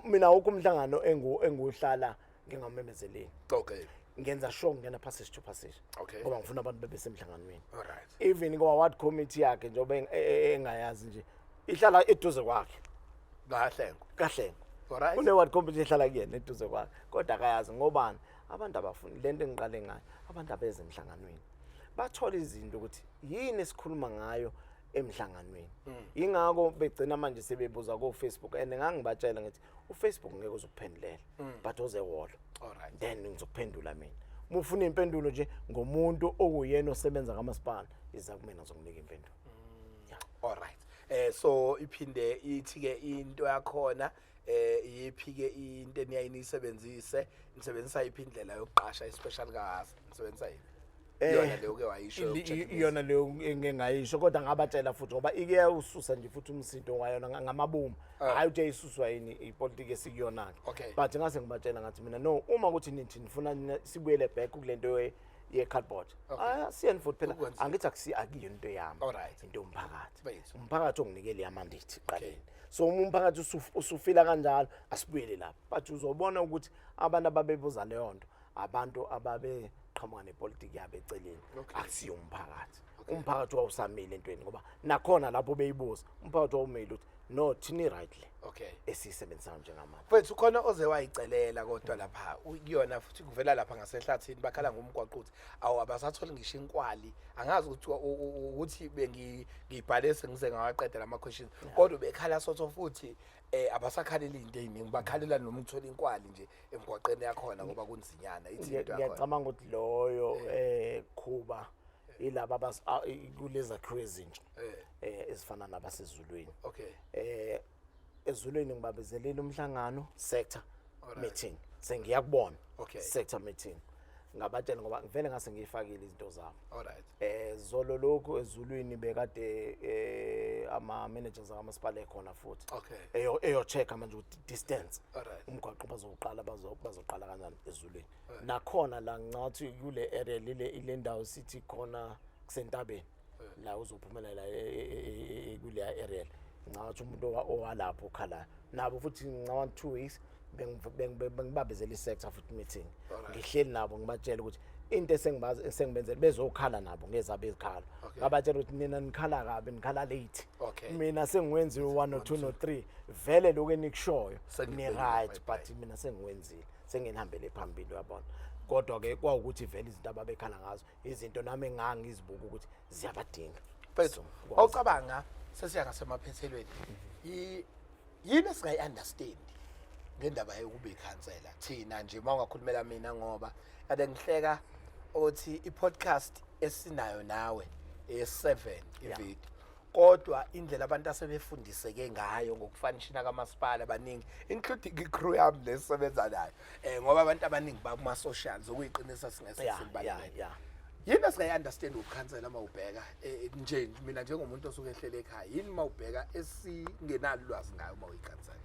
mina ukumhlangano enguhlala ngingamemezeleni okay ngenza sure ngena passage to passage okay ngoba ngifuna abantu bebesemhlanganweni alright even kwa ward committee yakhe njengoba engayazi nje ihlala eduze kwakhe kaHlengo alright une ward committee ihlala kuyena eduze kwakhe kodwa akayazi ngobani abantu abafuni lento engiqale ngayo abantu abeze emhlanganweni bathola izinto ukuthi yini esikhuluma ngayo emhlanganweni ingakho begcina manje sebebuza ku Facebook and ngangibatshela ngithi uFacebook ngeke uzokuphendulela but ozewolo alright then ngizokuphendula mina mufuna impendulo nje ngomuntu okuyena osebenza kamasipala iza kumina zokunika impendulo alright so iphinde ithi ke into yakhona yiphi ke into eniyayisebenzise nisebenzisa iphindlela yokuqasha especially kaHasi nisebenzisa yini yona leyo ke wayisho iyona leyo engengayisho kodwa ngabatshela futhi ngoba ike ususa nje futhi umsindo wayona ngamabomu hayi uthi isuswa yini ipolitiki esikuyona but ngase ngibatshela ngathi mina no uma kuthi nithi nifuna sibuyele back kulento ye-cardboard siyeni futhi phela angithi akusiyo into yami into yomphakathi umphakathi onginikele yamandithi qaleni so umphakathi usufila kanjalo asibuyele lapha but uzobona ukuthi abantu ababebuza leyo nto abantu ababe qhamuka nepolitiki yabe eceleni akusiyo umphakathi umphakathi wawusamile entweni ngoba nakhona lapho beyibuza umphakathi wawumile ukuthi no thini rightly esisebenzisa njengamanje mfethu khona oze wayicelela kodwa lapha kuyona futhi kuvela lapha ngasehlathini bakhala ngomgwaqo uthi awu abasatholi ngisho inkwali angazi ukuthi ngibhale sengize ngawaqeda lama questions kodwa bekhala sotho futhi abasakhalela into eziningi bakhalela noma ukuthola inkwali nje emgwaqeni yakhona ngoba kunzinyana ithi into yakhona ngiyacabanga ukuthi loyo Khuba ilaba kuleza ezintsha ezifana nabasezulwini ezulwini ngibabezelela umhlangano sector meeting sengiyakubona sector meeting ngabatshela ngoba vele ngase ngiyifakile izinto zabo. Alright. Zolo lokho ezulwini bekade ama managers akamasipala ekhona futhi. Okay. Eyo check manje ukuthi distance. Alright. Umgwaqo bazoqala kanjani ezulwini. Nakhona la ngicathi kule area ile ndawo sithi khona kusentabeni. La uzophumelela kule area. Ngicathi umuntu owalapho khala. Nabo futhi ngicathi 2 weeks bengibabezela i-sector futhi meeting. Ngihleli nabo ngibatshela ukuthi into esengibenzela bezokhala nabo ngezabe ezikhala. Ngabatshela ukuthi mina nikhala kabi nikhala late. Mina sengiwenziwe 1 or 2 no 3 vele lokho enikushoyo ni right but mina sengiwenzile senginihambele phambili yabona. Kodwa ke kwawukuthi vele izinto ababekhala ngazo izinto nami engangizibuka ukuthi ziyabadinga. Mfethu awucabanga sesiya ngasemaphethelweni yini esingayi-understand ngendaba yokuba ikhansela thina nje mawungakhulumela mina ngoba kade ngihleka ukuthi i-podcast esinayo nawe e7 ivideo kodwa indlela abantu asebefundiseke ngayo ngokufanishina kamasipala abaningi including i-crew yami lesebenza nayo ngoba abantu abaningi bakuma socials okuyiqinisa singesesilbalekile yini esingayi-understand ukukhansela mawubheka nje mina njengomuntu osuke ehlele ekhaya yini mawubheka esingenalo ulwazi ngayo mawuyikhansela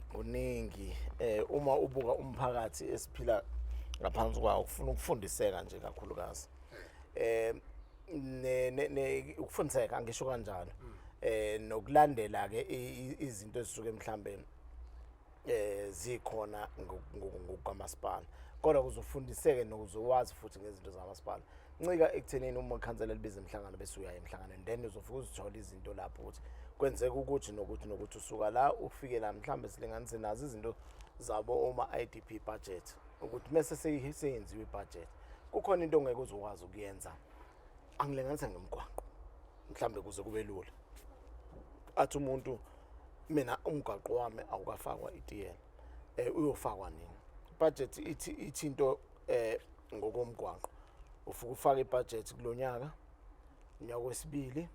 kuningi uma ubuka umphakathi esiphila ngaphansi kwawo ufuna ukufundiseka nje kakhulukazi ukufundiseka angisho kanjalo nokulandela ke izinto ezisuke mhlambe zikhona ngokamasipala kodwa kuzofundiseke nokuzowazi futhi ngezinto zamasipala ncika ekuthenini uma ikhansela libiza imhlangano bese uyaya emhlanganweni then uzofika uzithola izinto lapho ukuthi kwenzeka ukuthi nokuthi usuka la ufike la mhlambe silinganise nazo izinto zabo oma IDP budget ukuthi mase seyenziwe ibudget kukhona into ongeke uzokwazi ukuyenza angilinganisa ngemgwaqo mhlambe kuze kube lula athi umuntu mina umgwaqo wami awukafakwa iTL uyofakwa nini budget ithi into ngokomgwaqo ufuka ufaka ibudget kulonyaka unyaka wesibili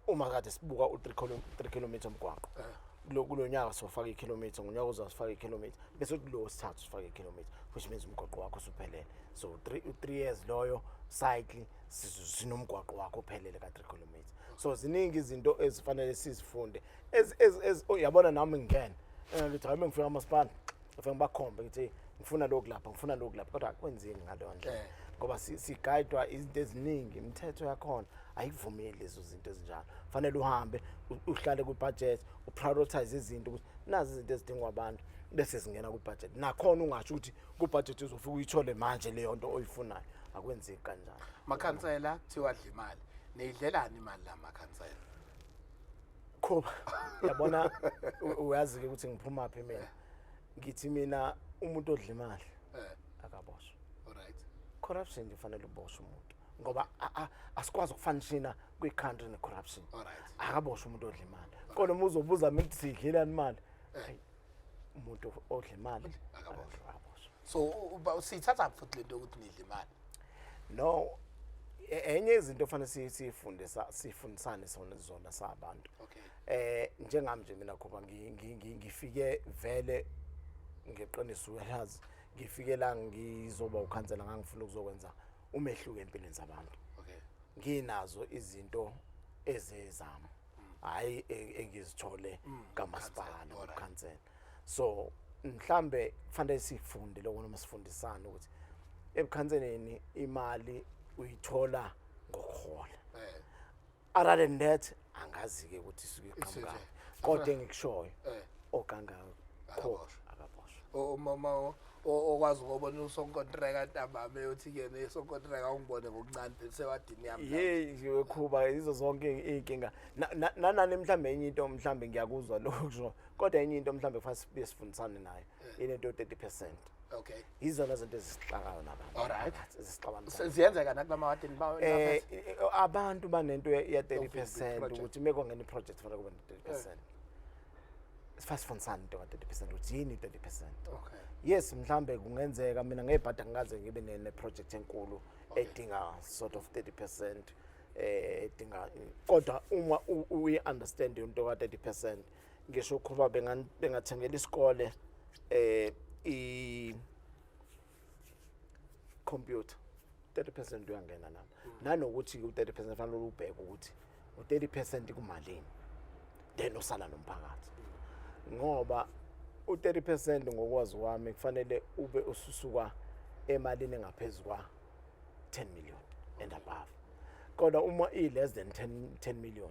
uma kade sibuka u3 km umgwaqo kulonyaka sofaka ikilometer ngonyaka uzasifaka ikilometer bese kulo sithathu sifaka ikilometer which means umgwaqo wakho usuphelele so 3 years loyo cycle sinomgwaqo wakho uphelele ka 3 km so ziningi izinto ezifanele sizifunde yabona nami ngene ngithi hayi ngifika amasipala ngifika bakhombe ngithi ngifuna lokhu lapha kodwa akwenzeni ngalo ndlela ngoba sigayidwa izinto eziningi imithetho yakhona ayikuvumeli lezo zinto ezinjalo fanele uhambe uhlale ku budget uprioritize izinto ukuthi nazi izinto ezidingwa abantu bese singena ku budget nakhona ungasho ukuthi ku budget uzofika uyithole manje leyo nto oyifunayo akwenzeki kanjalo makhansela kuthiwa dla imali neyidlelana imali la makhansela khoba yabona uyazi ke ukuthi ngiphuma phi mina ngithi mina umuntu odla imali akaboshwa alright corruption ifanele uboshwe umuntu ngoba asikwazi ukufanishina kwi-country ne-corruption akaboshwe umuntu odla imali kodwa uma uzobuza mina ukuthi sidlelani imali umuntu odla imali akaboshwa so sithatha futhi lento ukuthi nidla imali no enye izinto ofanele sifundisane zona sabantu njengami nje mina ngoba ngifike vele ngeqiniso uyazi ngifike la ngizoba ukhansela ngangifuna ukuzokwenza umehluko empilweni zabantu nginazo izinto ezezama hayi engizithole kamasipala ukhansela so mhlambe kufanele sifunde lokho noma sifundisane ukuthi ebukhanseleni imali uyithola ngokuhola other than that angazi ke ukuthi isuke iqhamuka kodwa engikushoyo okangaka akaboshwa mama okwazi ukubona usonkontraka ntambama eyothi ke nesonkontraka ungibone ngokuncane bese wadini yami ngiwe khuba izo zonke inkinga nani mhlambe enye into mhlambe ngiyakuzwa lokho kusho kodwa enye into mhlambe kufanele sifundisane nayo inento 30%. Okay. Izona zinto ezixakayo nabantu. Alright. Ezixabana. Ziyenzeka nakulamawadini bawo abantu banento ya 30% ukuthi mekongena iproject fanele kube 30%. Sifundisane into ka 30% ukuthi yini 30%. Okay. Yes mhlambe kungenzeka mina ngebhada ngaze ngibe ne project enkulu edinga sort of 30% edinga kodwa uma we understand into ka 30% ngisho kuba bengathengela isikole computer 30% uyangena nami nanokuthi u30% fanele ubheke ukuthi u30% kumalini then usala nomphakathi ngoba u30% ngokwazi kwami kufanele ube ususuka emalini engaphezulu kwa 10 million and above kodwa uma less than 10 million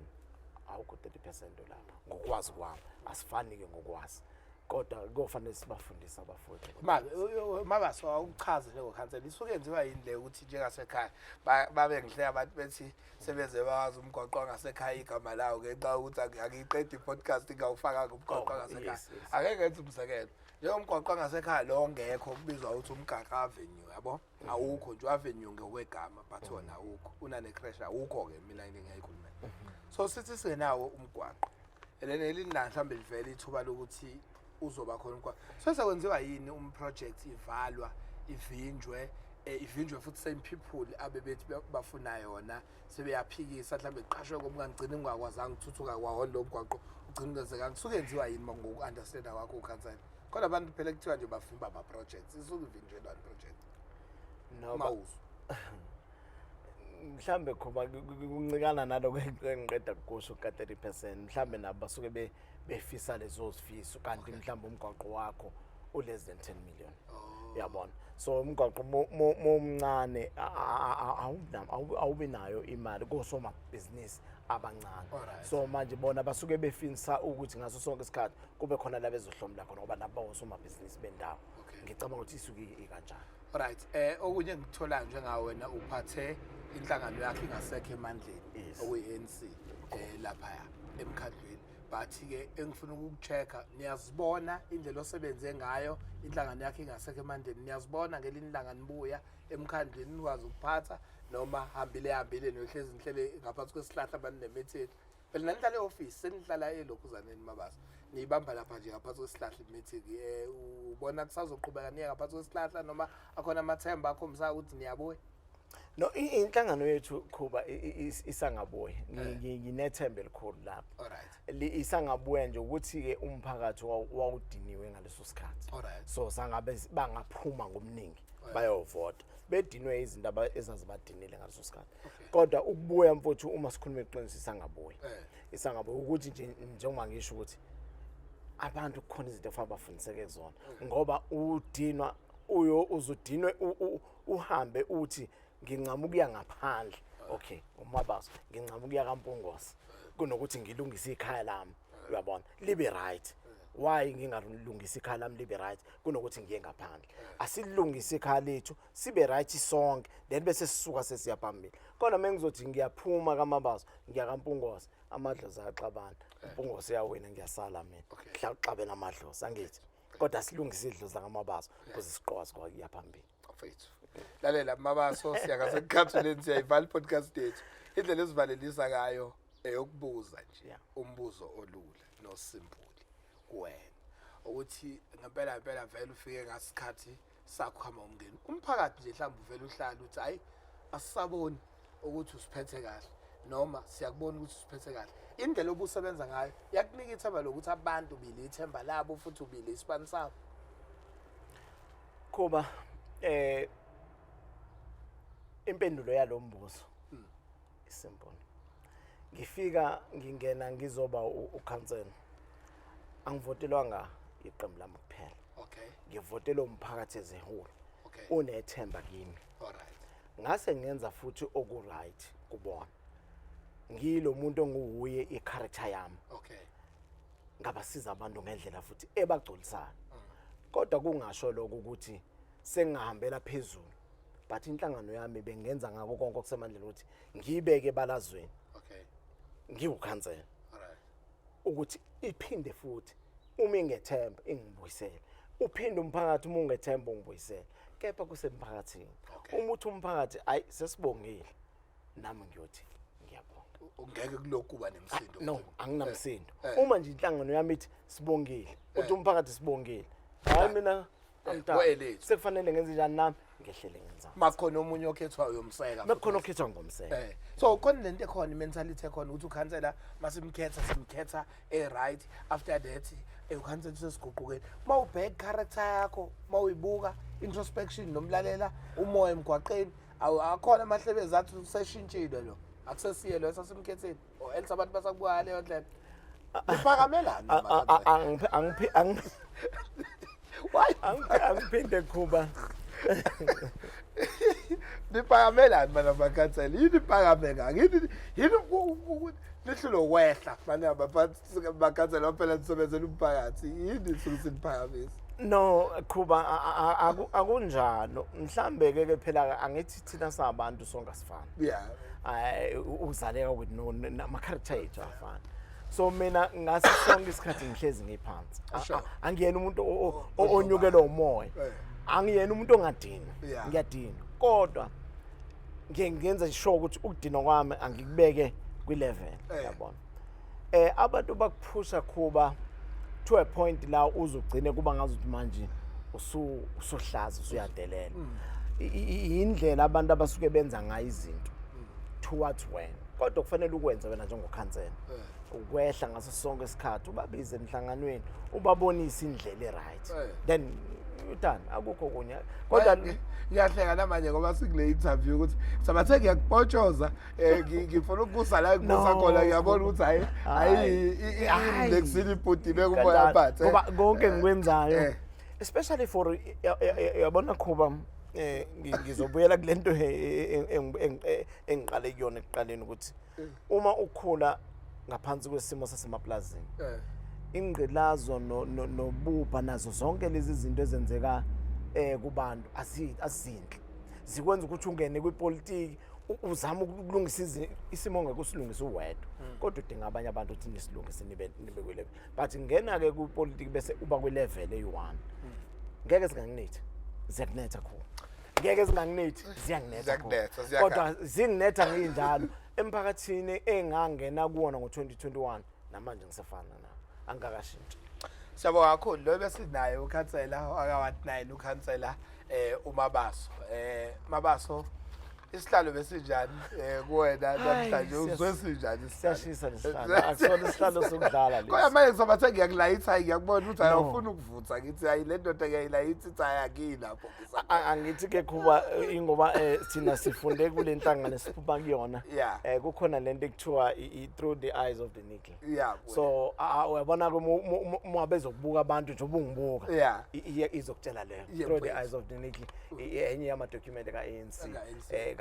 awukho 30% lapha ngokwazi kwami asifani ke ngokwazi kodwa kufanele sibafundise abafundi mabaso awuchaze njengokhansela isuke yenziwa yini le ukuthi njengasekhaya babe ngihle abantu bethi sebeze bawazi umgwaqo ngasekhaya igama lawo ngenxa ukuthi akiqedi podcast ngawufaka umgwaqo ngasekhaya ake ngenze umsekelo njengomgwaqo ngasekhaya lo ngekho kubizwa ukuthi umgaqa avenue yabo awukho nje avenue ngokwegama but wona awukho unane crash awukho ke mina ngiyayikhuluma so sithi singenawo umgwaqo elena mhlambe livele ithuba lokuthi uzoba khona umgwaqo so sekwenziwa yini project ivalwa ivinjwe futhi same people abebethi bafuna yona sebeyaphikisa mhlambe iqashwe komkangcini ungakwazanga ukuthuthuka kwawo lo mgwaqo ugcina ungezeka kusuke yenziwa yini ngoku understand kwakho ukhansela kodwa abantu phela kuthiwa nje bavimba ama projects isuke ivinjwe one project mawuzo mhlambe khoba kuncikana naloko engiqeda kusho ka 30% mhlambe nabo basuke befisa lezo zifiso kanti mhlambe umgwaqo wakho less than 10 million yabona so umgwaqo momncane awubi nayo imali kosoma business abancane so manje bona basuke befisa ukuthi ngaso sonke isikhathi kube khona la bezohlomla khona ngoba nabo osoma business bendawo ngicabanga ukuthi isuke ikanjani alright okunye ngithola njengawe wena uphathe inhlangano yakhe ingasekho emandleni okuyi-ANC lapha emkhandlweni bathi ke engifuna ukuchecka niyazibona indlela osebenze ngayo inhlangano yakhe ingasekho emandleni niyazibona ngelinye ilanga nibuya emkhandlweni nikwazi ukuphatha noma hambile nohlezi inhlele ngaphansi kwesihlahla banemeeting phela nihlala e-office senihlala elokhuzaneni mabasa niyibamba lapha nje ngaphansi kwesihlahla imeeting ubona kusazoqhubeka niye ngaphansi kwesihlahla noma akhona amathemba akhombisa ukuthi niyabuya no inhlangano yethu kuba isangabuye nginethembe elikhulu lapho alright isangabuye nje ukuthi ke umphakathi wawudiniwe ngaleso sikhathi so sangabe bangaphuma ngomningi bayovota bedinwe izinto ezazibadinile ngaleso sikhathi kodwa ukubuya mfowethu uma sikhuluma iqiniso isangabuye ukuthi nje njengoba ngisho ukuthi abantu kukhona izinto efanele bafundiseke kuzona ngoba udinwa uzudinwe uhambe uthi ngincama ukuya ngaphandle okay umabaso ngincama ukuya kaMpungose kunokuthi ngilungise ikhaya lami uyabona libe right why ngingalungisa ikhaya lami libe right kunokuthi ngiye ngaphandle asilungise ikhaya lethu sibe right sonke then bese sisuka sesiya phambili kodwa mengizothi ngiyaphuma kaMabaso ngiya kaMpungose amadlozi ayaxabana uMpungose yawena ngiyasala mina hlaxabena amadlozi angithi kodwa silungise idlozi kaMabaso ukuze siqhwazi kwakuya phambili mfethu lalela Mabaso siyakaze ukukhathuleni siyayivala podcast yethu indlela esivalelisa ngayo eyokubuza nje umbuzo olula no simple kuwena ukuthi ngempela vele ufike ngasikhathi sakho hamba umngeni umphakathi nje mhlawumbe uvela uhlala uthi hayi asisaboni ukuthi usiphethe kahle noma siyakubona ukuthi usiphethe kahle indlela obusebenza ngayo yakunika ithemba lokuthi abantu ubile ithemba labo futhi ubile isibani sabo kuba impendulo yalombuzo isimple ngifika ngingena ngizoba ukhansela angivotelwanga iqembu lami kuphela ngivotelwa umphakathi ezehulu unethemba kimi ngase ngenza futhi oku right kubona ngilo muntu onguye icharacter yami ngabasiza abantu ngendlela futhi ebagcolisana kodwa kungasho lokho ukuthi sengihambela phezulu but inhlangano yami bengenza ngako konke okusemandleni ukuthi ngibeke balazweni ngiwukhansela ukuthi iphinde futhi uma ingethemba ingibuyisele uphinde umphakathi uma ungethemba ungibuyisele kepha kusemphakathini uma uthi umphakathi ayi sesibongile nami ngiyothi ngiyabonga ungeke kulokhu kuba nemsindo no anginamsindo uma nje inhlangano yami ithi sibongile uthi umphakathi sibongile hayi mina sekufanele ngenze njani nami ngehlele ngenza makhona omunye okhethwayo yomseka makhona okhethwa ngomseka so khona lento ekhona imentality ekhona ukuthi ukhansela masimkhetha right after that ukhansela sesiguqukeni mawubheka character yakho mawuyibuka introspection nomlalela umoya emgwaqeni akhona amahlebezi athi useshintshile lo akusesiye lo esasimkhetheni else abantu basakubuka leyo ndlela ipakamelani angiphinde Khuba nipakamelani mana bakhansela yini ipakameka yini lihlulo kwehla mana bakhansela phela nisebenzela umphakathi yini sukusiphakamisa no Khuba akunjalo mhlambe ke phela angithi thina sabantu sonke asifani yeah uzaleka with no ama character ethu afana so mina ngase sonke isikhathi ngihlezi ngiphansi angiyena umuntu onyukela umoya angiyena umuntu ongadini ngiyadina kodwa ngenza sure ukuthi ukudina kwami angikubeke kwi-level yabona abantu bakuphusha Khuba to a point la uzugcine kuba ngazuthi manje usuhlaza usuyadelela indlela abantu abasuke benza ngayo izinto towards when kodwa kufanele ukwenza wena njengokhansela ukwehla ngaso sonke isikhathi ubabize emhlanganweni ubabonisa indlela eright then uthana akukho kunye kodwa ngiyahleka namanje ngoba sikule interview ukuthi sabathe ngiyakupotshoza ngifuna ukubusa la ngibusa khona ngiyabona ukuthi hayi nexini iputile kumoya phansi ngoba konke ngikwenzayo especially for yabona Khuba ngizobuyela kulento engiqale kuyona ekuqaleni ukuthi uma ukhula ngaphansi kwesimo sasemaplazini ingqilazo nobupha nazo zonke lezi zinto ezenzeka kubantu azinhle zikwenza ukuthi ungene kwipolitiki uzama ukulungisa isimo ngekusilungisa uwedwa kodwa udinga abanye abantu ukuthi nisilungise nibe kwilevel but ngena ke kwipolitiki bese uba kwilevel eyi1 ngeke singanginethi ziyakunetha khona ngeke zinganginethi ziyanginetha kodwa zinginetha nginjalo emphakathini engangena kuwona ngo2021 namanje ngisafana nawo angakashintsha siyabonga kakhulu lo besinaye ukhansela aka19 ukhansela uMabaso Mabaso isihlalo besinjani kuwena namhlanje uzwesinjani siyashisa lesihlalo akusona isihlalo sokudlala lesi kodwa manje ngizobathe ngiyakulayitha ngiyakubona ukuthi ayofuna ukuvutha ngithi hayi le ndoda ngiyayilayitha ithi ayakilapho angithi ke Khuba ingoba thina sifunde kule nhlangano siphuma kuyona kukhona lento ekuthiwa through the eyes of the needle so uyabona uma bezokubuka abantu nje ubungibuka izokutshela leyo through the eyes of the needle enye yama document ka-ANC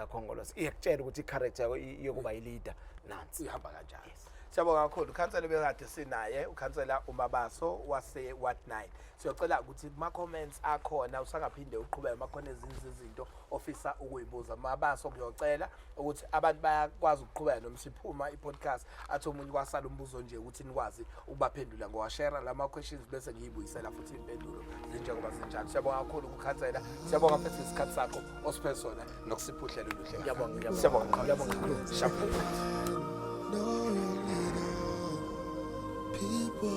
kakhongolose iyakutshela ukuthi i-character yokuba yi-leader nansi ihamba kanjani siyabonga kakhulu ukhansela bekade sinaye ukhansela uMabaso wase-Ward 9 siyocela ukuthi ma-comments akhona usangaphinde uqhubeke makhona ezinye izinto ofisa ukuyibuza Mabaso ngiyocela ukuthi abantu bayakwazi ukuqhubeka noma siphuma i-podcast athi omunye kwasala umbuzo nje ukuthi nikwazi ukubaphendula ngowashare lama questions bese ngiyibuyisela futhi impendulo njengoba zinjalo siyabonga kakhulu ukhansela siyabonga futhi isikhathi sakho osiphe sona nokusiphuhlela oluhle ngiyabonga siyabonga shampoo people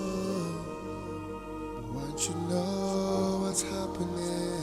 want you know what's happening.